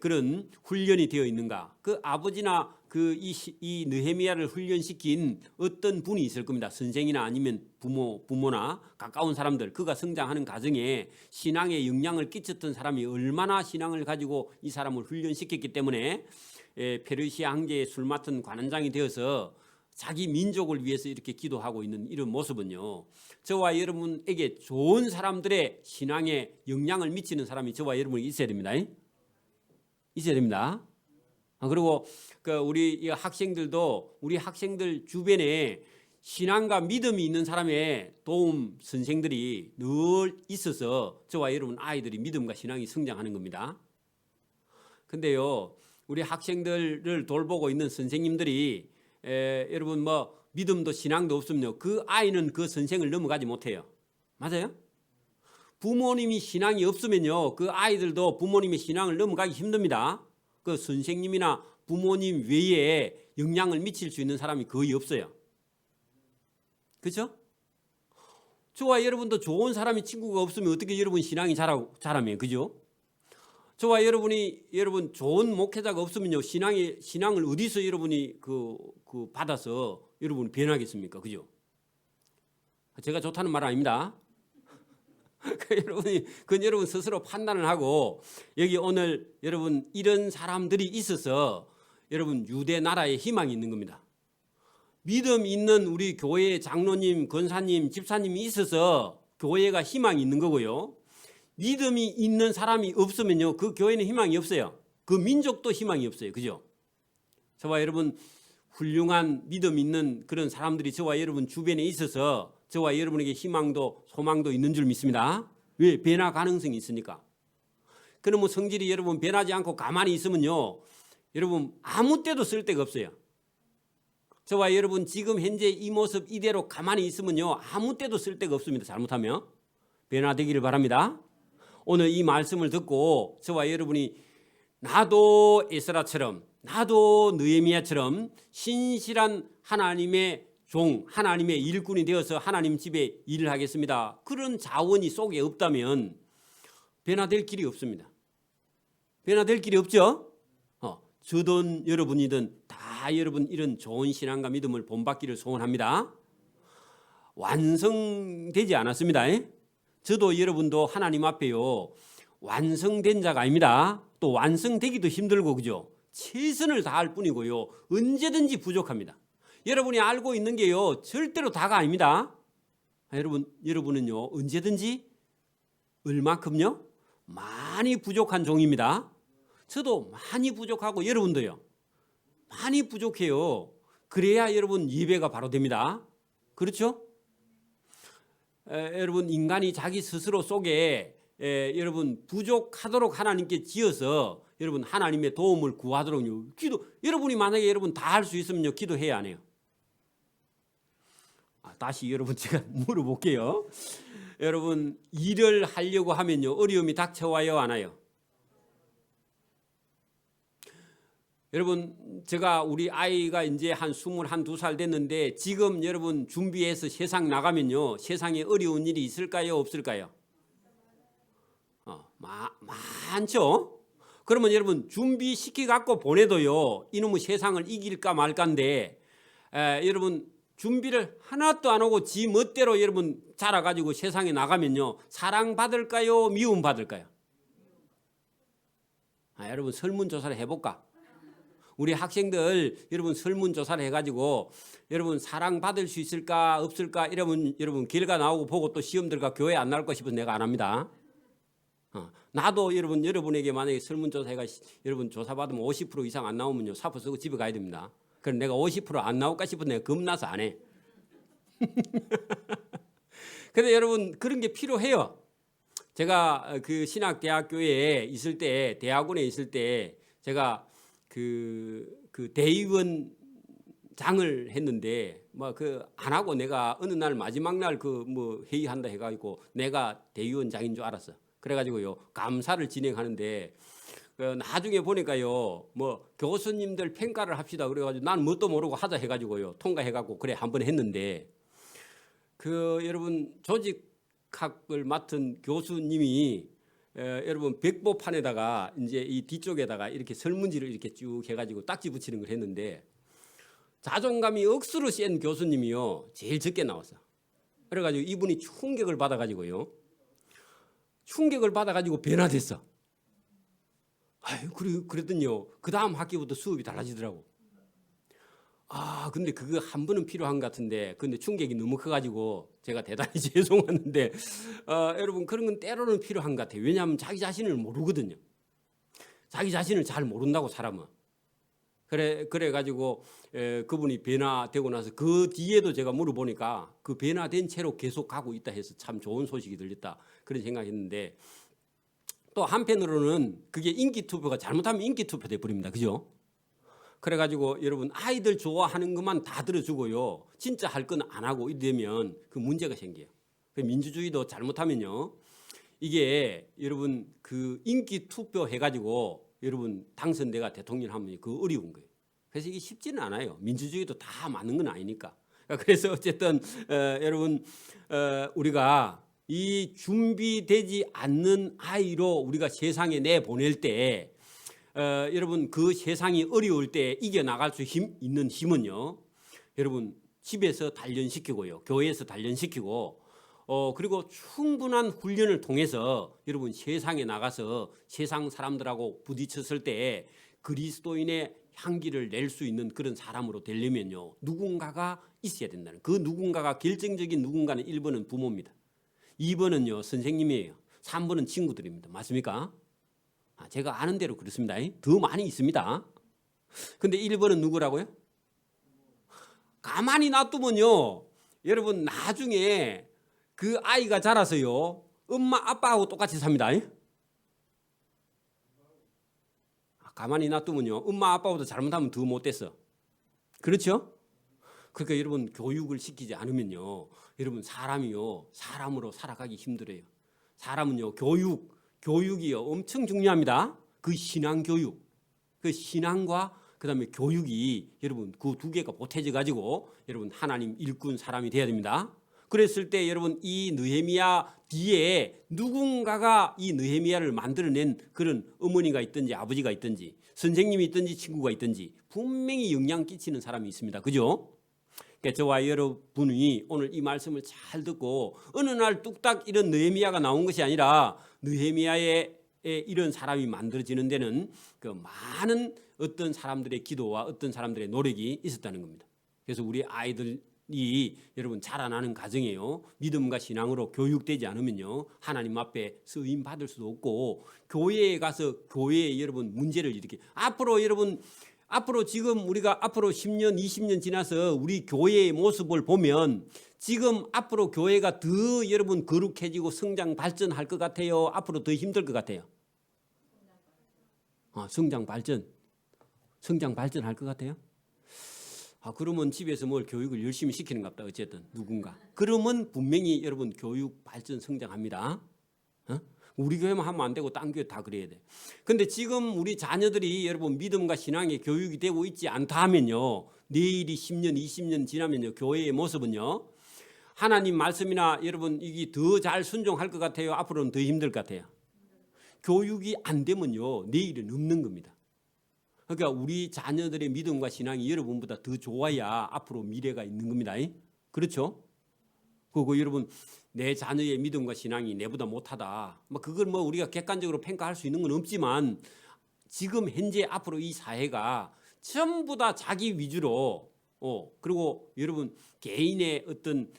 그런 훈련이 되어 있는가. 그 아버지나 이 느헤미야를 훈련시킨 어떤 분이 있을 겁니다. 선생이나 아니면 부모나 가까운 사람들, 그가 성장하는 과정에 신앙에 영향을 끼쳤던 사람이 얼마나 신앙을 가지고 이 사람을 훈련시켰기 때문에 페르시아 황제의 술 맡은 관원장이 되어서 자기 민족을 위해서 이렇게 기도하고 있는 이런 모습은요 저와 여러분에게 좋은 사람들의 신앙에 영향을 미치는 사람이 저와 여러분이 있어야 됩니다. 있어야 됩니다. 그리고 우리 학생들도 우리 학생들 주변에 신앙과 믿음이 있는 사람의 도움 선생들이 늘 있어서 저와 여러분 아이들이 믿음과 신앙이 성장하는 겁니다. 근데요 우리 학생들을 돌보고 있는 선생님들이 여러분 뭐 믿음도 신앙도 없으면요 그 아이는 그 선생을 넘어가지 못해요. 맞아요? 부모님이 신앙이 없으면요, 그 아이들도 부모님의 신앙을 넘어가기 힘듭니다. 그 선생님이나 부모님 외에 영향을 미칠 수 있는 사람이 거의 없어요. 그렇죠? 저와 여러분도 좋은 사람이 친구가 없으면 어떻게 여러분 신앙이 자라면, 그죠? 저와 여러분 좋은 목회자가 없으면요, 신앙을 어디서 여러분이 받아서 여러분이 변하겠습니까? 그죠? 제가 좋다는 말 아닙니다. 그건 여러분 스스로 판단을 하고, 여기 오늘 여러분 이런 사람들이 있어서 여러분 유대 나라에 희망이 있는 겁니다. 믿음 있는 우리 교회의 장로님, 권사님, 집사님이 있어서 교회가 희망이 있는 거고요. 믿음이 있는 사람이 없으면요, 그 교회는 희망이 없어요. 그 민족도 희망이 없어요. 그죠? 저와 여러분 훌륭한 믿음 있는 그런 사람들이 저와 여러분 주변에 있어서 저와 여러분에게 희망도 소망도 있는 줄 믿습니다. 왜? 변화 가능성이 있으니까. 그러면 성질이 여러분 변하지 않고 가만히 있으면요, 여러분 아무 때도 쓸 데가 없어요. 저와 여러분 지금 현재 이 모습 이대로 가만히 있으면요, 아무 때도 쓸 데가 없습니다. 잘못하면. 변화되기를 바랍니다. 오늘 이 말씀을 듣고 저와 여러분이 나도 에스라처럼, 나도 느헤미야처럼 신실한 하나님의 종, 하나님의 일꾼이 되어서 하나님 집에 일을 하겠습니다, 그런 자원이 속에 없다면 변화될 길이 없습니다. 변화될 길이 없죠. 저든 여러분이든 다 여러분 이런 좋은 신앙과 믿음을 본받기를 소원합니다. 완성되지 않았습니다. 저도 여러분도 하나님 앞에요, 완성된 자가 아닙니다. 또 완성되기도 힘들고, 그죠? 최선을 다할 뿐이고요, 언제든지 부족합니다. 여러분이 알고 있는 게요, 절대로 다가 아닙니다. 여러분은요, 언제든지 얼마큼요? 많이 부족한 종입니다. 저도 많이 부족하고 여러분도요, 많이 부족해요. 그래야 여러분 예배가 바로 됩니다. 그렇죠? 여러분 인간이 자기 스스로 속에 여러분 부족하도록 하나님께 지어서 여러분 하나님의 도움을 구하도록 기도. 여러분이 만약에 여러분 다 할 수 있으면요, 기도해야 안 해요. 다시 여러분 제가 물어볼게요. 여러분 일을 하려고 하면요, 어려움이 닥쳐와요, 안 와요? 여러분 제가 우리 아이가 이제 한 21~22살 됐는데 지금 여러분 준비해서 세상 나가면요, 세상에 어려운 일이 있을까요, 없을까요? 많죠. 그러면 여러분 준비시키 갖고 보내도요, 이놈의 세상을 이길까 말까인데, 여러분 준비를 하나도 안 하고 지 멋대로 여러분 자라가지고 세상에 나가면요, 사랑받을까요, 미움받을까요? 여러분 설문조사를 해볼까? 우리 학생들 여러분 설문조사를 해가지고 여러분 사랑받을 수 있을까 없을까 이러면 여러분 결과 나오고 보고 또 시험 들어가 교회 안 나올 거 싶어서 내가 안 합니다. 나도 여러분에게 만약에 설문조사가 여러분 조사받으면 50% 이상 안 나오면요, 사표 쓰고 집에 가야 됩니다. 그럼 내가 50% 안 나올까 싶어서 내가 겁나서 안 해. 근데 여러분 그런 게 필요해요. 제가 그 신학대학교에 있을 때, 대학원에 있을 때 제가 그 대의원장을 했는데 안 하고 내가 어느 날 마지막 날 회의한다 해가지고 내가 대의원장인 줄 알았어. 그래가지고요 감사를 진행하는데 나중에 보니까요 교수님들 평가를 합시다 그래가지고 난 뭣도 모르고 하자 해가지고요 통과해가지고 그래 한번 했는데 여러분 조직학을 맡은 교수님이 여러분 백보판에다가 이제 이 뒤쪽에다가 이렇게 설문지를 이렇게 쭉 해가지고 딱지 붙이는 걸 했는데 자존감이 억수로 센 교수님이요 제일 적게 나왔어. 그래가지고 이분이 충격을 받아가지고요 변화됐어. 그랬더니요 그 다음 학기부터 수업이 달라지더라고. 근데 그거 한 번은 필요한 것 같은데 근데 충격이 너무 커가지고 제가 대단히 죄송했는데 여러분 그런 건 때로는 필요한 것 같아요. 왜냐하면 자기 자신을 모르거든요. 자기 자신을 잘 모른다고 사람은. 그래가지고 그분이 변화되고 나서 그 뒤에도 제가 물어보니까 그 변화된 채로 계속 가고 있다 해서 참 좋은 소식이 들렸다 그런 생각했는데 또 한편으로는 그게 인기투표가 잘못하면 인기투표 돼버립니다. 그죠? 그래가지고 여러분 아이들 좋아하는 것만 다 들어주고요 진짜 할 건 안 하고 이러면 그 문제가 생겨요. 민주주의도 잘못하면요 이게 여러분 그 인기 투표 해가지고 여러분 당선돼가 대통령 하면 그 어려운 거예요. 그래서 이게 쉽지는 않아요. 민주주의도 다 맞는 건 아니니까. 그래서 어쨌든 여러분 우리가 이 준비되지 않는 아이로 우리가 세상에 내보낼 때 여러분 그 세상이 어려울 때 이겨나갈 수 있는 힘은요. 여러분 집에서 단련시키고요. 교회에서 단련시키고 그리고 충분한 훈련을 통해서 여러분 세상에 나가서 세상 사람들하고 부딪혔을 때 그리스도인의 향기를 낼 수 있는 그런 사람으로 되려면요. 누군가가 있어야 된다는. 그 누군가가 결정적인 누군가는 1번은 부모입니다. 2번은요. 선생님이에요. 3번은 친구들입니다. 맞습니까? 제가 아는 대로 그렇습니다. 더 많이 있습니다. 근데 1번은 누구라고요? 가만히 놔두면요. 여러분 나중에 그 아이가 자라서요. 엄마 아빠하고 똑같이 삽니다. 가만히 놔두면요. 엄마 아빠보다 잘못하면 더 못됐어. 그렇죠? 그러니까 여러분 교육을 시키지 않으면요. 여러분 사람이요. 사람으로 살아가기 힘들어요. 사람은요. 교육이요. 엄청 중요합니다. 그 신앙교육. 그 신앙과 그다음에 교육이 여러분 그 두 개가 보태져 가지고 여러분 하나님 일꾼 사람이 돼야 됩니다. 그랬을 때 여러분 이 느헤미야 뒤에 누군가가 이 느헤미야를 만들어낸 그런 어머니가 있든지 아버지가 있든지 선생님이 있든지 친구가 있든지 분명히 영향 끼치는 사람이 있습니다. 그죠? 그러니까 저와 여러분이 오늘 이 말씀을 잘 듣고 어느 날 뚝딱 이런 느헤미야가 나온 것이 아니라 느헤미야의 이런 사람이 만들어지는 데는 그 많은 어떤 사람들의 기도와 어떤 사람들의 노력이 있었다는 겁니다. 그래서 우리 아이들이 여러분 자라나는 가정이에요. 믿음과 신앙으로 교육되지 않으면요. 하나님 앞에 쓰임 받을 수도 없고 교회에 가서 교회에 여러분 문제를 이렇게 앞으로 지금 우리가 앞으로 10년 20년 지나서 우리 교회의 모습을 보면 지금 앞으로 교회가 더 여러분 거룩해지고 성장 발전할 것 같아요. 앞으로 더 힘들 것 같아요. 성장 발전할 것 같아요. 그러면 집에서 뭘 교육을 열심히 시키는 것 같다. 어쨌든 누군가. 그러면 분명히 여러분 교육 발전 성장합니다. 우리 교회만 하면 안 되고 딴 교회 다 그래야 돼. 근데 지금 우리 자녀들이 여러분 믿음과 신앙의 교육이 되고 있지 않다 하면요. 내일이 10년 20년 지나면요. 교회의 모습은요. 하나님 말씀이나 여러분 이게 더 잘 순종할 것 같아요. 앞으로는 더 힘들 것 같아요. 교육이 안 되면요. 내일은 없는 겁니다. 그러니까 우리 자녀들의 믿음과 신앙이 여러분보다 더 좋아야 앞으로 미래가 있는 겁니다. 그렇죠? 그리고 여러분 내 자녀의 믿음과 신앙이 내보다 못하다. 그걸 우리가 객관적으로 평가할 수 있는 건 없지만 지금 현재 앞으로 이 사회가 전부 다 자기 위주로 그리고 여러분 개인의 어떤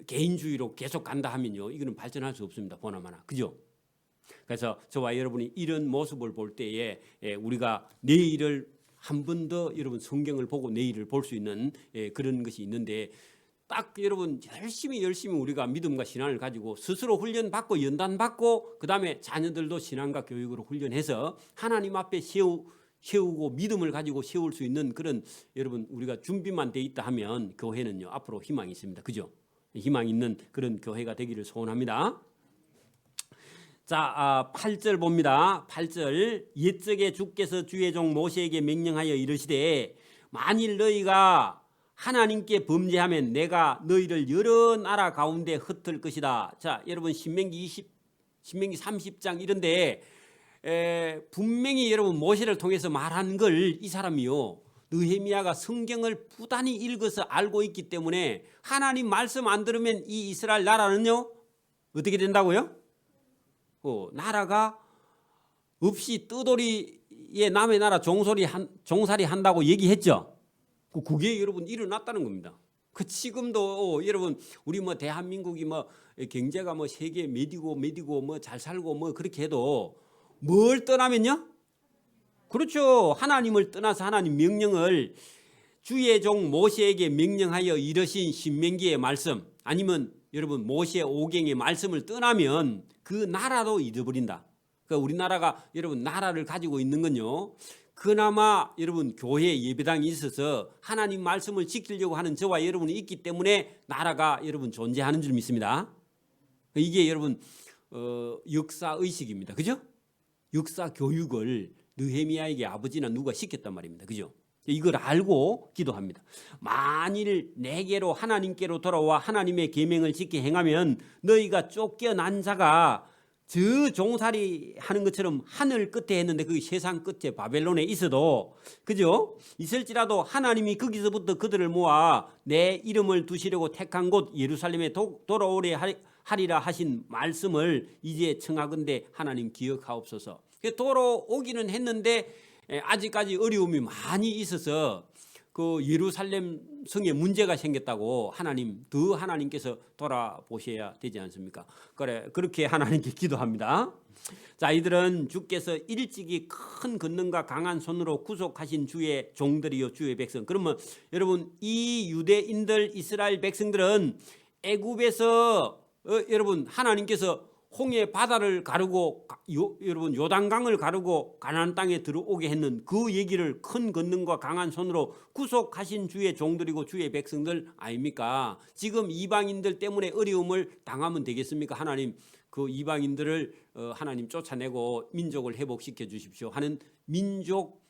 개인주의로 계속 간다 하면요. 이거는 발전할 수 없습니다. 보나마나. 그죠? 그래서 저와 여러분이 이런 모습을 볼 때에 우리가 내일을 한 번 더 여러분 성경을 보고 내일을 볼 수 있는 그런 것이 있는데 딱 여러분 열심히 우리가 믿음과 신앙을 가지고 스스로 훈련받고 연단받고 그다음에 자녀들도 신앙과 교육으로 훈련해서 하나님 앞에 세우고 믿음을 가지고 세울 수 있는 그런 여러분 우리가 준비만 돼 있다 하면 교회는요 앞으로 희망이 있습니다. 그죠? 희망 있는 그런 교회가 되기를 소원합니다. 자, 8절 봅니다. 8절 옛적에 주께서 주의 종 모세에게 명령하여 이르시되 만일 너희가 하나님께 범죄하면 내가 너희를 여러 나라 가운데 흩을 것이다. 자, 여러분 신명기 30장 이런데 분명히 여러분 모세를 통해서 말한 걸 이 사람이요. 느헤미야가 성경을 부단히 읽어서 알고 있기 때문에 하나님 말씀 안 들으면 이 이스라엘 나라는요. 어떻게 된다고요? 나라가 없이 뜨돌이의 남의 나라 종살이 한다고 얘기했죠. 그게 여러분 일어났다는 겁니다. 그 지금도 여러분 우리 대한민국이 경제가 세계 medi고 잘 살고 그렇게 해도 뭘 떠나면요? 그렇죠. 하나님을 떠나서 하나님 명령을 주의 종 모세에게 명령하여 이르신 신명기의 말씀 아니면 여러분 모세 오경의 말씀을 떠나면 그 나라도 잊어버린다. 그러니까 우리나라가 여러분 나라를 가지고 있는 건요. 그나마 여러분 교회 예배당이 있어서 하나님 말씀을 지키려고 하는 저와 여러분이 있기 때문에 나라가 여러분 존재하는 줄 믿습니다. 이게 여러분 역사 의식입니다. 그죠? 역사 교육을 느헤미야에게 아버지나 누가 시켰단 말입니다. 그죠? 이걸 알고 기도합니다. 만일 내게로 하나님께로 돌아와 하나님의 계명을 지켜 행하면 너희가 쫓겨난 자가 저 종살이 하는 것처럼 하늘 끝에 했는데 그 세상 끝에 바벨론에 있어도 그죠? 있을지라도 하나님이 거기서부터 그들을 모아 내 이름을 두시려고 택한 곳 예루살렘에 돌아오래 하리라 하신 말씀을 이제 청하건대 하나님 기억하옵소서. 돌아오기는 했는데 아직까지 어려움이 많이 있어서 그 예루살렘 성에 문제가 생겼다고 하나님께서 돌아보셔야 되지 않습니까? 그렇게 하나님께 기도합니다. 자, 이들은 주께서 일찍이 큰 권능과 강한 손으로 구속하신 주의 종들이요 주의 백성. 그러면 여러분 이 유대인들 이스라엘 백성들은 애굽에서 여러분 하나님께서 홍해 바다를 가르고 여러분 요단강을 가르고 가나안 땅에 들어오게 했는 그 얘기를 큰 권능과 강한 손으로 구속하신 주의 종들이고 주의 백성들 아닙니까? 지금 이방인들 때문에 어려움을 당하면 되겠습니까? 하나님 그 이방인들을 하나님 쫓아내고 민족을 회복시켜 주십시오 하는 민족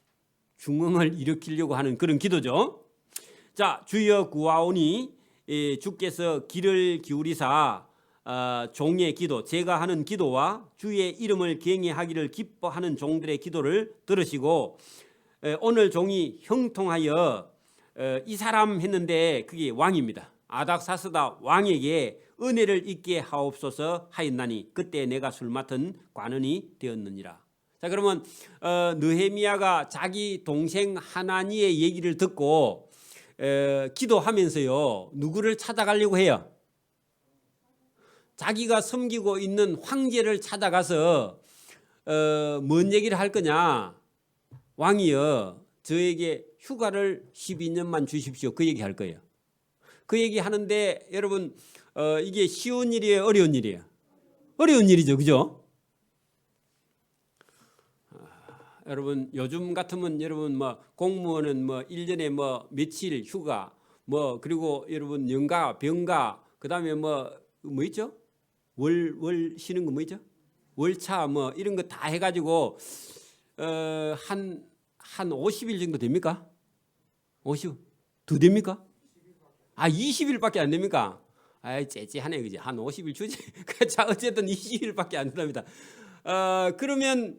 중흥을 일으키려고 하는 그런 기도죠. 자, 주여 구하오니 주께서 귀를 기울이사 종의 기도, 제가 하는 기도와 주의 이름을 경외하기를 기뻐하는 종들의 기도를 들으시고 오늘 종이 형통하여 이 사람 했는데 그게 왕입니다. 아닥사스다 왕에게 은혜를 있게 하옵소서 하였나니 그때 내가 술 맡은 관원이 되었느니라. 자, 그러면 느헤미야가 자기 동생 하나니의 얘기를 듣고 기도하면서요 누구를 찾아가려고 해요? 자기가 섬기고 있는 황제를 찾아가서 뭔 얘기를 할 거냐? 왕이여 저에게 휴가를 12년만 주십시오. 그 얘기 할 거예요. 그 얘기 하는데 여러분 이게 쉬운 일이에요? 어려운 일이에요? 어려운 일이죠. 그죠? 여러분 요즘 같으면 여러분 뭐 공무원은 뭐 1년에 뭐 며칠 휴가 뭐 그리고 여러분 연가 병가 그다음에 뭐 있죠? 월 쉬는 거 뭐죠? 월차 뭐 이런 거 다 해가지고 한 50일 정도 됩니까? 50? 더 됩니까? 20일밖에 안 됩니까? 째째하네 그지? 한 50일 주지. 자 어쨌든 20일밖에 안 된답니다. 그러면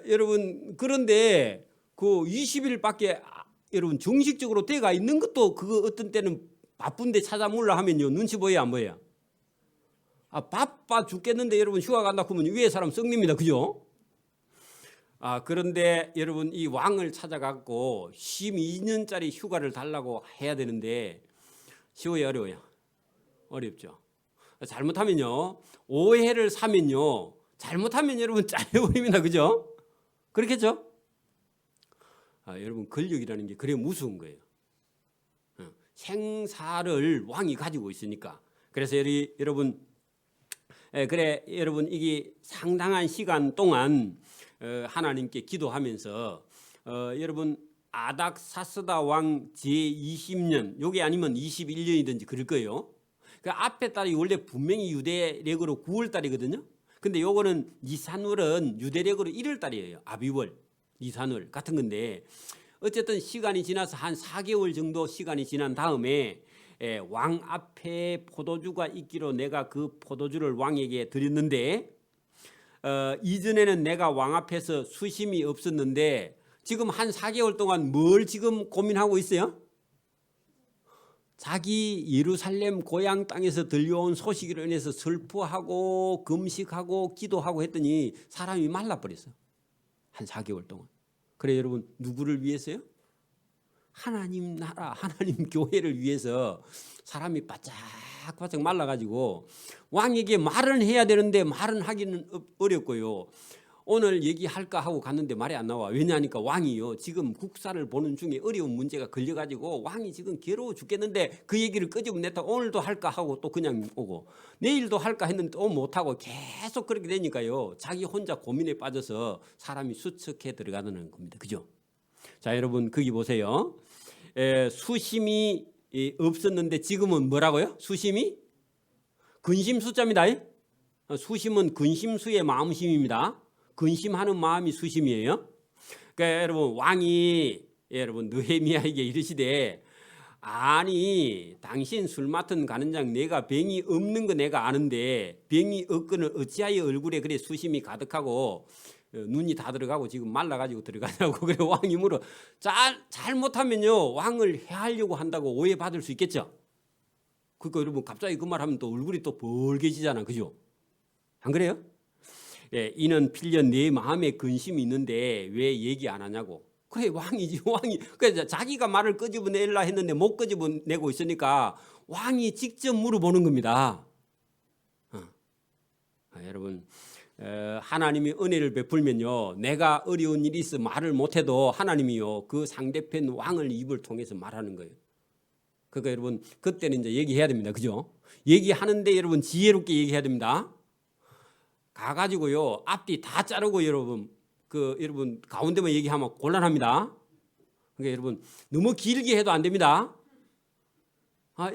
여러분 그런데 그 20일밖에 여러분 정식적으로 돼가 있는 것도 그거 어떤 때는 바쁜데 찾아물라 하면요 눈치 보여요 안 보여요? 바빠 죽겠는데 여러분 휴가 간다 그러면 위에 사람 썩립니다. 그죠? 그런데 여러분 이 왕을 찾아갖고 12년짜리 휴가를 달라고 해야 되는데 쉬워요 어려워요? 어렵죠. 잘못하면요 오해를 사면요 잘못하면 여러분 잘려버립니다. 그죠? 그렇겠죠? 여러분 권력이라는 게 그래 무서운 거예요. 생사를 왕이 가지고 있으니까. 그래서 여러분 그래 여러분 이게 상당한 시간 동안 하나님께 기도하면서 여러분 아닥사스다 왕 제20년 요게 아니면 21년이든지 그럴 거예요. 그 앞에 달이 원래 분명히 유대력으로 9월 달이거든요. 근데 요거는 니산월은 유대력으로 1월 달이에요. 아비월, 니산월 같은 건데 어쨌든 시간이 지나서 한 4개월 정도 시간이 지난 다음에 왕 앞에 포도주가 있기로 내가 그 포도주를 왕에게 드렸는데 이전에는 내가 왕 앞에서 수심이 없었는데 지금 한 4개월 동안 뭘 지금 고민하고 있어요? 자기 예루살렘 고향 땅에서 들려온 소식으로 인해서 슬퍼하고 금식하고 기도하고 했더니 사람이 말라버렸어. 한 4개월 동안. 그래 여러분 누구를 위해서요? 하나님 나라 하나님 교회를 위해서 사람이 바짝바짝 말라가지고 왕에게 말은 해야 되는데 말은 하기는 어렵고요. 오늘 얘기할까 하고 갔는데 말이 안 나와. 왜냐하니까 왕이요 지금 국사를 보는 중에 어려운 문제가 걸려가지고 왕이 지금 괴로워 죽겠는데 그 얘기를 끄집어냈다 오늘도 할까 하고 또 그냥 오고 내일도 할까 했는데 또 못하고 계속 그렇게 되니까요 자기 혼자 고민에 빠져서 사람이 수척해 들어가는 겁니다. 그죠? 자 여러분 거기 보세요. 수심이 없었는데 지금은 뭐라고요? 수심이 근심 숫자입니다. 수심은 근심수의 마음심입니다. 근심하는 마음이 수심이에요. 그러니까 여러분 왕이 여러분 느헤미야에게 이르시되 아니 당신 술 맡은 가는장 내가 병이 없는 거 내가 아는데 병이 없거늘 어찌하여 얼굴에 그래 수심이 가득하고 눈이 다 들어가고 지금 말라가지고 들어가냐고. 그래 왕이 물어. 잘못하면요 왕을 해하려고 한다고 오해받을 수 있겠죠. 그러니까 여러분 갑자기 그 말하면 또 얼굴이 또 벌개지잖아, 그죠? 안 그래요? 예, 이는 필연 내 마음에 근심이 있는데 왜 얘기 안 하냐고. 그래 왕이지. 왕이 그래서 자기가 말을 끄집어내려 했는데 못 끄집어내고 있으니까 왕이 직접 물어보는 겁니다. 여러분 하나님이 은혜를 베풀면요 내가 어려운 일이 있어 말을 못해도 하나님이요 그 상대편 왕을 입을 통해서 말하는 거예요. 그러니까 여러분 그때는 이제 얘기해야 됩니다, 그죠? 얘기하는데 여러분 지혜롭게 얘기해야 됩니다. 가가지고요 앞뒤 다 자르고 여러분 여러분 가운데만 얘기하면 곤란합니다. 그러니까 여러분 너무 길게 해도 안 됩니다.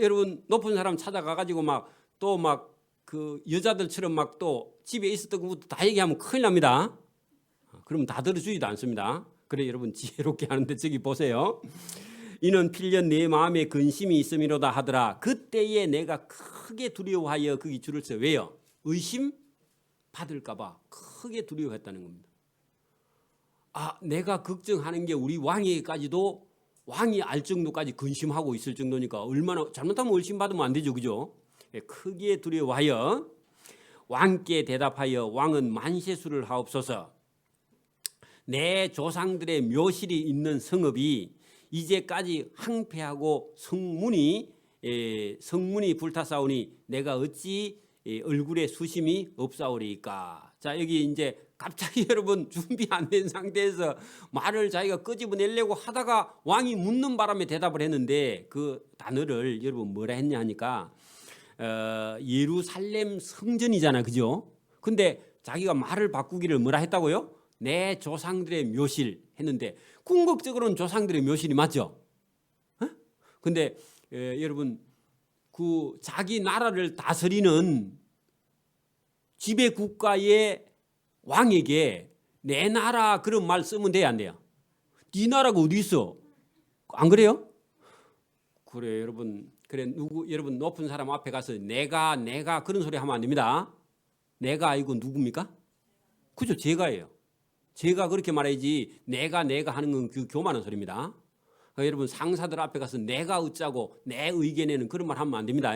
여러분 높은 사람 찾아가가지고 막 또 막 그 여자들처럼 막 또 집에 있었던 것부터 다 얘기하면 큰일 납니다. 그러면 다 들어주지도 않습니다. 그래 여러분 지혜롭게 하는데 저기 보세요. 이는 필연 내 마음에 근심이 있음이로다 하더라. 그때에 내가 크게 두려워하여 거기 줄을 서. 왜요? 의심 받을까 봐 크게 두려워했다는 겁니다. 내가 걱정하는 게 우리 왕에게까지도 왕이 알 정도까지 근심하고 있을 정도니까 얼마나 잘못하면 의심받으면 안 되죠, 그죠? 크게 두려워하여 왕께 대답하여 왕은 만세수를 하옵소서. 내 조상들의 묘실이 있는 성읍이 이제까지 항폐하고 성문이 불타사오니 내가 어찌 얼굴에 수심이 없사오리까. 자 여기 이제 갑자기 여러분 준비 안 된 상태에서 말을 자기가 끄집어내려고 하다가 왕이 묻는 바람에 대답을 했는데 그 단어를 여러분 뭐라 했냐 하니까 예루살렘 성전이잖아, 그죠? 근데 자기가 말을 바꾸기를 뭐라 했다고요? 내 조상들의 묘실 했는데 궁극적으로는 조상들의 묘실이 맞죠? 근데 여러분 그 자기 나라를 다스리는 지배 국가의 왕에게 내 나라 그런 말 쓰면 돼야 안 돼요? 네 나라가 어디 있어? 안 그래요? 그래 여러분 그래 여러분 높은 사람 앞에 가서 내가 그런 소리 하면 안 됩니다. 내가 아니고 누굽니까? 그죠? 제가예요. 제가 그렇게 말해야지 내가 하는 건 그 교만한 소리입니다. 그러니까 여러분 상사들 앞에 가서 내가 어쩌고 내 의견에는 그런 말 하면 안 됩니다.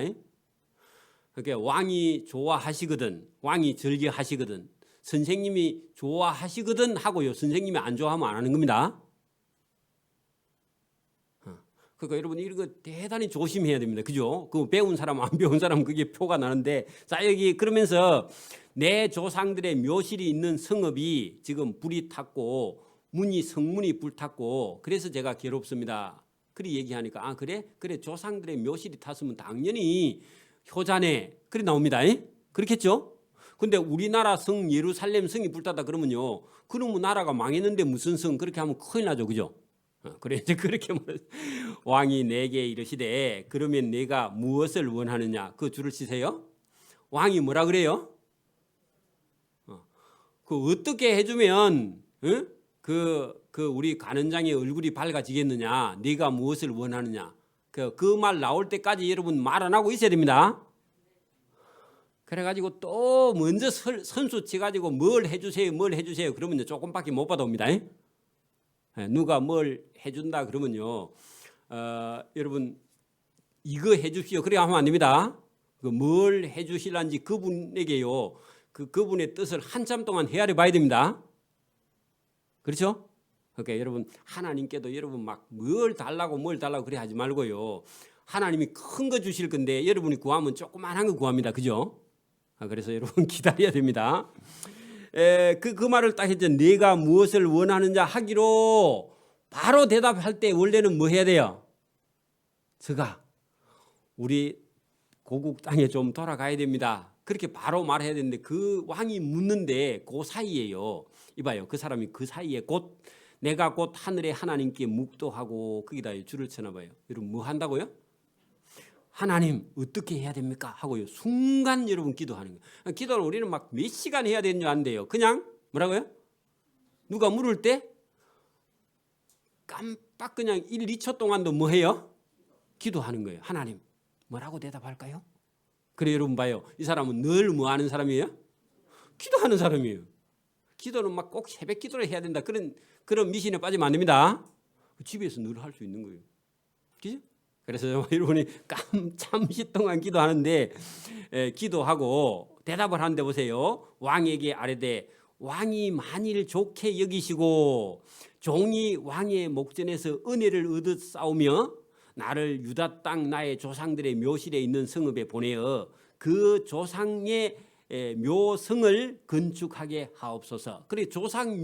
그러니까 왕이 좋아하시거든 왕이 즐겨하시거든 선생님이 좋아하시거든 하고요 선생님이 안 좋아하면 안 하는 겁니다. 그러니까 여러분 이거 대단히 조심해야 됩니다. 그죠? 그 배운 사람 안 배운 사람 그게 표가 나는데 자 여기 그러면서 내 조상들의 묘실이 있는 성읍이 지금 불이 탔고 성문이 불탔고 그래서 제가 괴롭습니다. 그리 얘기하니까 그래 조상들의 묘실이 탔으면 당연히 효자네 그리 나옵니다. 그렇겠죠? 근데 우리나라 성 예루살렘 성이 불탔다 그러면요 그러면 나라가 망했는데 무슨 성 그렇게 하면 큰일 나죠, 그죠? 그래 이제 그렇게 왕이 내게 이르시되 그러면 내가 무엇을 원하느냐 그 줄을 치세요. 왕이 뭐라 그래요? 그 어떻게 해주면 그 우리 간원장의 얼굴이 밝아지겠느냐 네가 무엇을 원하느냐 그 말 나올 때까지 여러분 말 안 하고 있어야 됩니다. 그래가지고 또 먼저 선수 치가지고 뭘 해주세요 그러면요 조금밖에 못 받아옵니다. 누가 뭘 해준다 그러면요 여러분 이거 해주시오 그래 하면 안 됩니다. 뭘 해주실란지 그분에게요 그분의 뜻을 한참 동안 헤아려 봐야 됩니다. 그렇죠? 그러니까 여러분 하나님께도 여러분 막 뭘 달라고 그래 하지 말고요 하나님이 큰 거 주실 건데 여러분이 구하면 조그만한 거 구합니다. 그죠? 그래서 여러분 기다려야 됩니다. 그 말을 딱 했죠. 네가 무엇을 원하느냐 하기로 바로 대답할 때 원래는 뭐 해야 돼요? 저가 우리 고국 땅에 좀 돌아가야 됩니다. 그렇게 바로 말해야 되는데 그 왕이 묻는데 그 사이에요. 이봐요. 그 사람이 그 사이에 내가 곧 하늘의 하나님께 묵도하고 거기다 줄을 쳐나 봐요. 여러분 뭐 한다고요? 하나님 어떻게 해야 됩니까? 하고요. 순간 여러분 기도하는 거예요. 기도를 우리는 막 몇 시간 해야 되는 줄 안 돼요. 그냥 뭐라고요? 누가 물을 때 깜빡 그냥 1, 2초 동안도 뭐 해요? 기도하는 거예요. 하나님 뭐라고 대답할까요? 그래 여러분 봐요. 이 사람은 늘 뭐 하는 사람이에요? 기도하는 사람이에요. 기도는 막 꼭 새벽 기도를 해야 된다. 그런 미신에 빠지면 안 됩니다. 집에서 늘 할 수 있는 거예요. 그죠? 그래서 여러분이 잠시 동안 기도하는데 기도하고 대답을 하는데 보세요. 왕에게 아뢰되 왕이 만일 좋게 여기시고 종이 왕의 목전에서 은혜를 얻어 싸우며 나를 유다 땅 나의 조상들의 묘실에 있는 성읍에 보내어 그 조상의 묘성을 건축하게 하옵소서. 그래 조상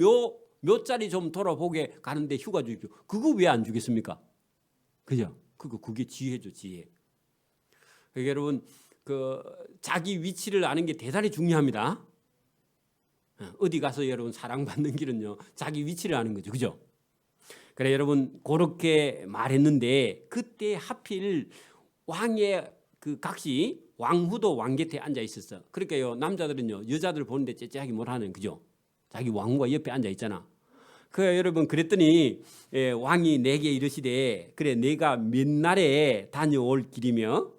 묘자리 좀 돌아보게 가는데 휴가 주십시오. 그거 왜 안 주겠습니까? 그죠? 그게 지혜죠, 지혜. 그러니까 여러분 자기 위치를 아는 게 대단히 중요합니다. 어디 가서 여러분 사랑받는 길은요 자기 위치를 아는 거죠, 그죠? 그래 여러분 그렇게 말했는데 그때 하필 왕의 그 각시 왕후도 왕 곁에 앉아 있었어. 그러니까요 남자들은요 여자들 보는데 째째하게 뭘 하는 그죠? 자기 왕후가 옆에 앉아 있잖아. 여러분 그랬더니 왕이 내게 이르시되 그래 내가 몇 날에 다녀올 길이며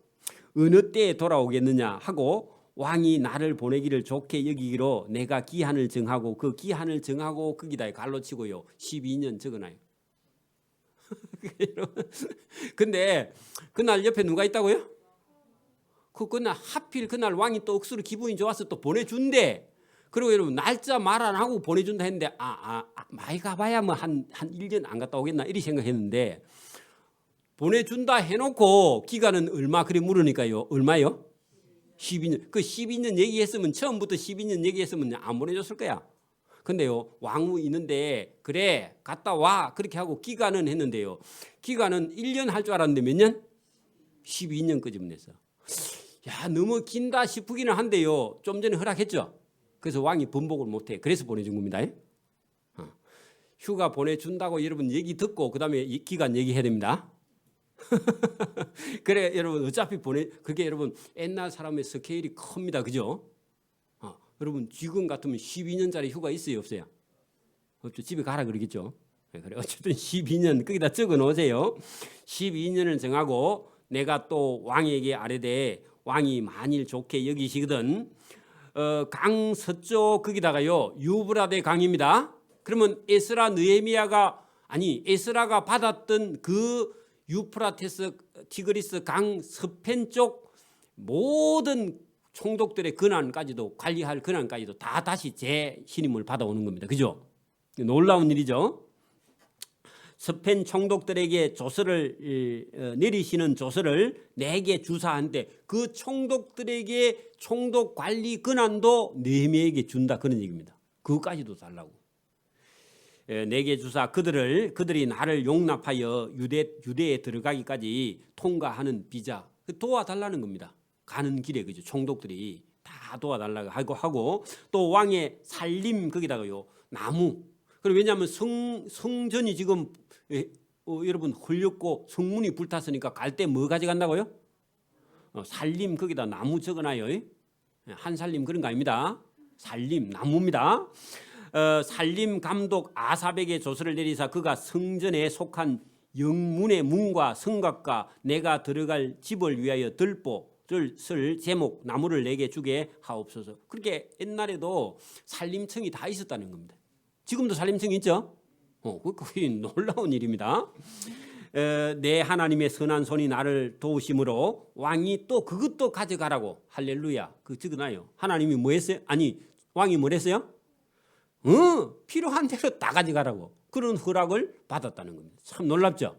어느 때에 돌아오겠느냐 하고 왕이 나를 보내기를 좋게 여기기로 내가 기한을 정하고 그 기한을 정하고 거기다 갈로 치고요 12년 적어놔요. 근데 그날 옆에 누가 있다고요? 그날 하필 그날 왕이 또 억수로 기분이 좋아서 또 보내준대. 그리고 여러분 날짜 말 안 하고 보내준다 했는데 많이 가봐야 뭐 한 1년 안 갔다 오겠나 이렇게 생각했는데 보내준다 해놓고 기간은 얼마 그래 물으니까요 얼마요? 12년. 그 12년 얘기했으면 처음부터 12년 얘기했으면 안 보내줬을 거야. 근데요 왕후 있는데 그래 갔다 와 그렇게 하고 기간은 했는데요 기간은 1년 할 줄 알았는데 몇 년? 12년 끄집어냈어. 야 너무 긴다 싶기는 한데요 좀 전에 허락했죠. 그래서 왕이 번복을 못해. 그래서 보내준 겁니다. 휴가 보내준다고 여러분 얘기 듣고 그 다음에 기간 얘기해야 됩니다. 그래 여러분 어차피 그게 여러분 옛날 사람의 스케일이 큽니다. 그죠? 여러분 지금 같으면 12년짜리 휴가 있어요 없어요? 없죠. 집에 가라 그러겠죠. 그래 어쨌든 12년 거기다 적어 놓으세요. 12년을 정하고 내가 또 왕에게 아뢰되 왕이 만일 좋게 여기시거든 강 서쪽 거기다가요 유브라데 강입니다. 그러면 에스라가 받았던 그 유프라테스 티그리스 강 서편 쪽 모든 총독들의 권한까지도 관리할 권한까지도 다 다시 제 신임을 받아오는 겁니다. 그죠? 놀라운 일이죠. 서편 총독들에게 조서를 내리시는 조서를 내게 주사한데 그 총독들에게 총독 관리 권한도 느헤미야에게 준다 그런 얘기입니다. 그것까지도 달라고. 내게 주사 그들이 나를 용납하여 유대에 들어가기까지 통과하는 비자 도와달라는 겁니다. 가는 길에 그죠 총독들이 다 도와달라고 하고 또 왕의 살림 거기다가요 나무. 그리고 왜냐하면 성전이 지금 여러분 헐렸고 성문이 불탔으니까 갈 때 뭐 가져간다고요? 살림 거기다 나무 적어놔요. 한 살림 그런 거 아닙니다. 살림 나무입니다. 살림 감독 아삽에게 조서를 내리사 그가 성전에 속한 영문의 문과 성곽과 내가 들어갈 집을 위하여 들보를 쓸 제목 나무를 내게 주게 하옵소서. 그렇게 옛날에도 살림청이 다 있었다는 겁니다. 지금도 살림청이 있죠. 그게 놀라운 일입니다. 내 하나님의 선한 손이 나를 도우심으로 왕이 또 그것도 가져가라고 할렐루야. 그 적어놔요. 하나님이 뭐 했어요? 왕이 뭘 했어요? 필요한 대로 다 가져가라고 그런 허락을 받았다는 겁니다. 참 놀랍죠.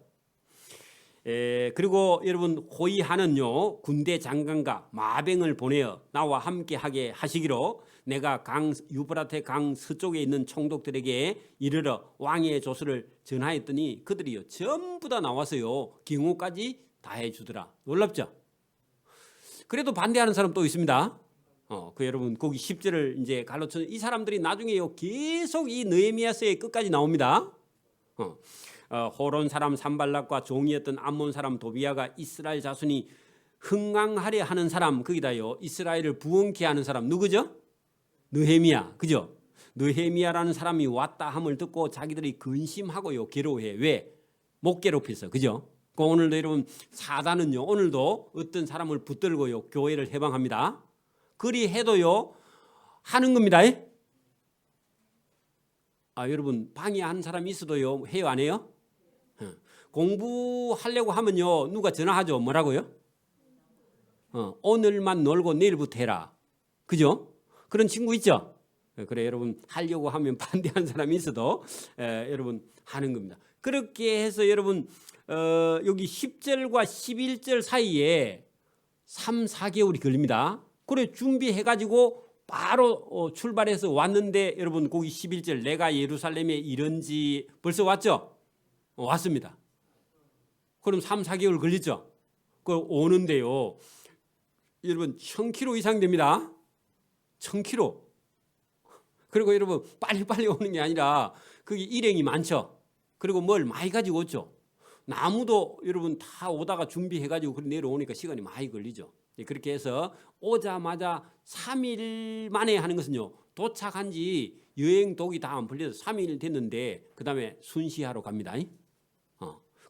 그리고 여러분 호이하는요 군대 장관과 마병을 보내어 나와 함께하게 하시기로 내가 유브라테 강 서쪽에 있는 총독들에게 이르러 왕의 조서를 전하였더니 그들이요 전부 다 나와서요 경호까지 다 해주더라. 놀랍죠. 그래도 반대하는 사람 또 있습니다. 여러분 거기 10절을 이제 갈라쳐 이 사람들이 나중에요 계속 이 느헤미야서의 끝까지 나옵니다. 호론 사람 산발락과 종이었던 암몬 사람 도비야가 이스라엘 자손이 흥왕하려 하는 사람, 거기다요 이스라엘을 부흥케 하는 사람 누구죠? 느헤미야, 그죠? 느헤미야라는 사람이 왔다 함을 듣고 자기들이 근심하고요 괴로워해. 왜? 못 괴롭혀서, 그죠? 오늘도 여러분 사단은요 오늘도 어떤 사람을 붙들고요 교회를 해방합니다. 그리 해도요 하는 겁니다. 여러분 방해하는 사람이 있어도요 해요 안 해요? 공부하려고 하면요 누가 전화하죠. 뭐라고요? 오늘만 놀고 내일부터 해라, 그죠? 그런 친구 있죠? 그래 여러분 하려고 하면 반대하는 사람이 있어도 여러분 하는 겁니다. 그렇게 해서 여러분 여기 10절과 11절 사이에 3, 4개월이 걸립니다. 그래 준비해가지고 바로 출발해서 왔는데 여러분 거기 11절 내가 예루살렘에 이른지 벌써 왔죠? 왔습니다. 그럼 3, 4개월 걸리죠? 그 오는데요 여러분 1000km 이상 됩니다. 1000km. 그리고 여러분 빨리빨리 오는 게 아니라 거기 일행이 많죠. 그리고 뭘 많이 가지고 오죠. 나무도 여러분 다 오다가 준비해가지고 내려오니까 시간이 많이 걸리죠. 그렇게 해서 오자마자 3일 만에 하는 것은요 도착한 지 여행 독이 다 안 풀려서 3일 됐는데 그 다음에 순시하러 갑니다.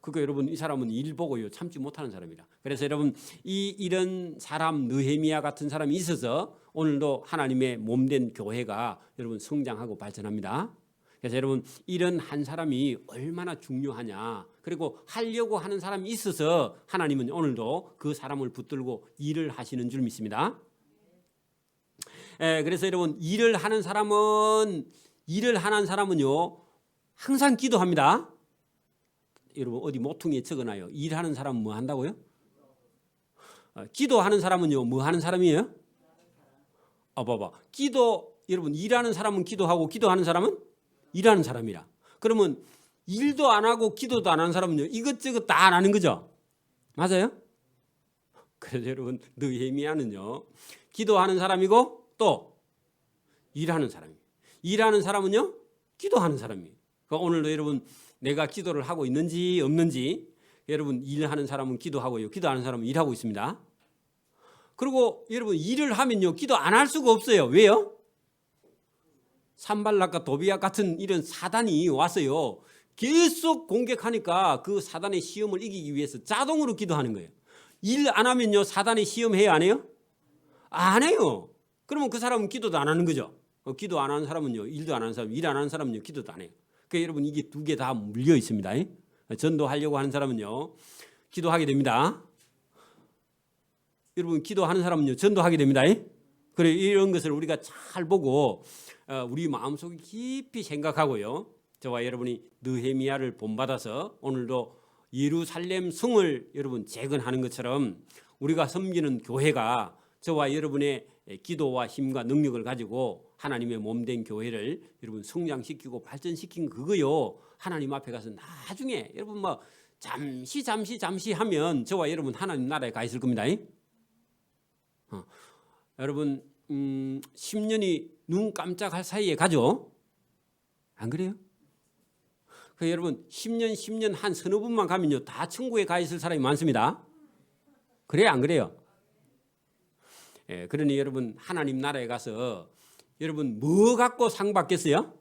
그거 여러분 이 사람은 일 보고요 참지 못하는 사람이라. 그래서 여러분 이런 사람 느헤미야 같은 사람이 있어서 오늘도 하나님의 몸된 교회가 여러분 성장하고 발전합니다. 그래서 여러분 이런 한 사람이 얼마나 중요하냐. 그리고 하려고 하는 사람이 있어서 하나님은 오늘도 그 사람을 붙들고 일을 하시는 줄 믿습니다. 그래서 여러분 일을 하는 사람은요 항상 기도합니다. 여러분 어디 모퉁이에 적어놔요. 일하는 사람은 뭐 한다고요? 기도하는 사람은요 뭐 하는 사람이에요? 봐봐. 여러분 일하는 사람은 기도하고 기도하는 사람은 일하는 사람이라. 그러면 일도 안 하고 기도도 안 하는 사람은요 이것저것 다 안 하는 거죠. 맞아요? 그래서 여러분 느헤미야는요 기도하는 사람이고 또 일하는 사람이에요. 일하는 사람은요 기도하는 사람이에요. 그러니까 오늘도 여러분 내가 기도를 하고 있는지 없는지 여러분 일하는 사람은 기도하고요 기도하는 사람은 일하고 있습니다. 그리고 여러분 일을 하면요 기도 안 할 수가 없어요. 왜요? 산발락과 도비앗 같은 이런 사단이 왔어요. 계속 공격하니까 그 사단의 시험을 이기기 위해서 자동으로 기도하는 거예요. 일 안 하면요 사단의 시험 해요 안 해요? 안 해요. 그러면 그 사람은 기도도 안 하는 거죠. 기도 안 하는 사람은요 일도 안 하는 사람, 일 안 하는 사람은요 기도도 안 해요. 그러니까 여러분 이게 두 개 다 물려 있습니다. 전도하려고 하는 사람은요 기도하게 됩니다. 여러분 기도하는 사람은요 전도하게 됩니다. 그래 이런 것을 우리가 잘 보고 우리 마음속에 깊이 생각하고요. 저와 여러분이 느헤미야를 본받아서 오늘도 예루살렘 성을 여러분 재건하는 것처럼 우리가 섬기는 교회가 저와 여러분의 기도와 힘과 능력을 가지고 하나님의 몸된 교회를 여러분 성장시키고 발전시킨 그거요. 하나님 앞에 가서 나중에 여러분 뭐 잠시 하면 저와 여러분 하나님 나라에 가 있을 겁니다. 여러분 10년이 눈 깜짝할 사이에 가죠. 안 그래요? 여러분 10년 한 서너 분만 가면요 다 천국에 가 있을 사람이 많습니다. 그래요 안 그래요? 그러니 여러분 하나님 나라에 가서 여러분 뭐 갖고 상 받겠어요?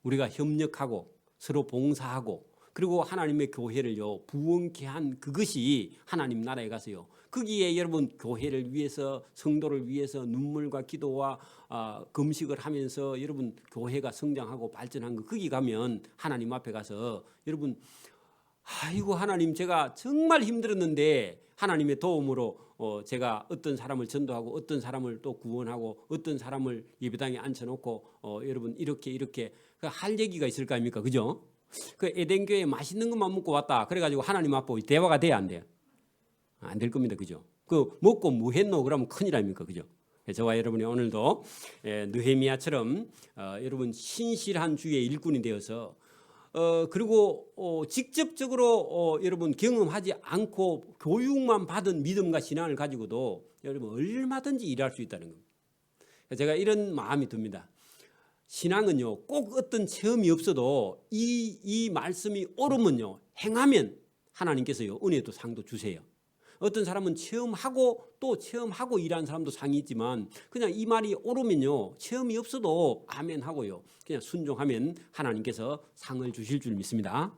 우리가 협력하고 서로 봉사하고 그리고 하나님의 교회를요 부흥케 한 그것이 하나님 나라에 가서요 거기에 여러분 교회를 위해서 성도를 위해서 눈물과 기도와 금식을 하면서 여러분 교회가 성장하고 발전한 거 거기 가면 하나님 앞에 가서 여러분 아이고 하나님 제가 정말 힘들었는데 하나님의 도움으로 제가 어떤 사람을 전도하고 어떤 사람을 또 구원하고 어떤 사람을 예배당에 앉혀놓고 여러분 이렇게 할 얘기가 있을 거 아닙니까? 그죠? 그 에덴교회 맛있는 것만 먹고 왔다 그래가지고 하나님 앞에 대화가 돼야 안 돼요? 안 될 겁니다. 그죠? 그 먹고 뭐 했노? 그러면 큰일 아닙니까? 그죠? 저와 여러분이 오늘도 느헤미야처럼 여러분 신실한 주의 일꾼이 되어서 그리고 직접적으로 여러분 경험하지 않고 교육만 받은 믿음과 신앙을 가지고도 여러분 얼마든지 일할 수 있다는 겁니다. 제가 이런 마음이 듭니다. 신앙은요 꼭 어떤 체험이 없어도 이 말씀이 옳으면요 행하면 하나님께서요 은혜도 상도 주세요. 어떤 사람은 체험하고 또 체험하고 일하는 사람도 상이 있지만 그냥 이 말이 옳으면요 체험이 없어도 아멘 하고요 그냥 순종하면 하나님께서 상을 주실 줄 믿습니다.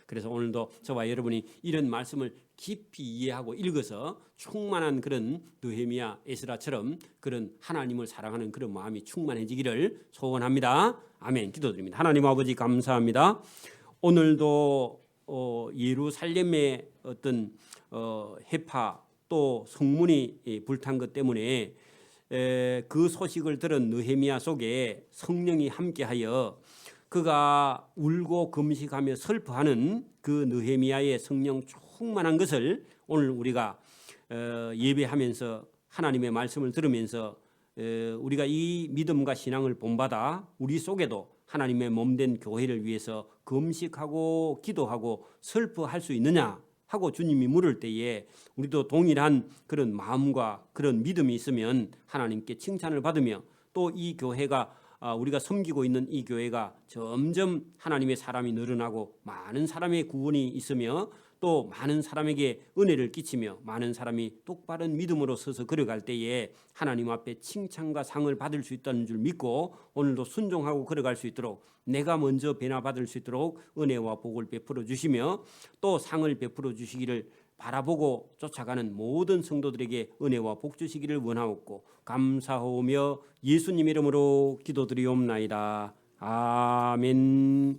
그래서 오늘도 저와 여러분이 이런 말씀을 깊이 이해하고 읽어서 충만한 그런 느헤미야 에스라처럼 그런 하나님을 사랑하는 그런 마음이 충만해지기를 소원합니다. 아멘. 기도드립니다. 하나님 아버지 감사합니다. 오늘도 예루살렘의 어떤 해파 또 성문이 불탄 것 때문에 그 소식을 들은 느헤미야 속에 성령이 함께하여 그가 울고 금식하며 슬퍼하는 그 느헤미야의 성령 충만한 것을 오늘 우리가 예배하면서 하나님의 말씀을 들으면서 우리가 이 믿음과 신앙을 본받아 우리 속에도 하나님의 몸된 교회를 위해서 금식하고 기도하고 슬퍼할 수 있느냐 하고 주님이 물을 때에 우리도 동일한 그런 마음과 그런 믿음이 있으면 하나님께 칭찬을 받으며 또 이 교회가 우리가 섬기고 있는 이 교회가 점점 하나님의 사람이 늘어나고 많은 사람의 구원이 있으며 또 많은 사람에게 은혜를 끼치며 많은 사람이 똑바른 믿음으로 서서 걸어갈 때에 하나님 앞에 칭찬과 상을 받을 수 있다는 줄 믿고 오늘도 순종하고 걸어갈 수 있도록 내가 먼저 변화받을 수 있도록 은혜와 복을 베풀어 주시며 또 상을 베풀어 주시기를 바라보고 쫓아가는 모든 성도들에게 은혜와 복 주시기를 원하옵고 감사하오며 예수님 이름으로 기도드리옵나이다. 아멘.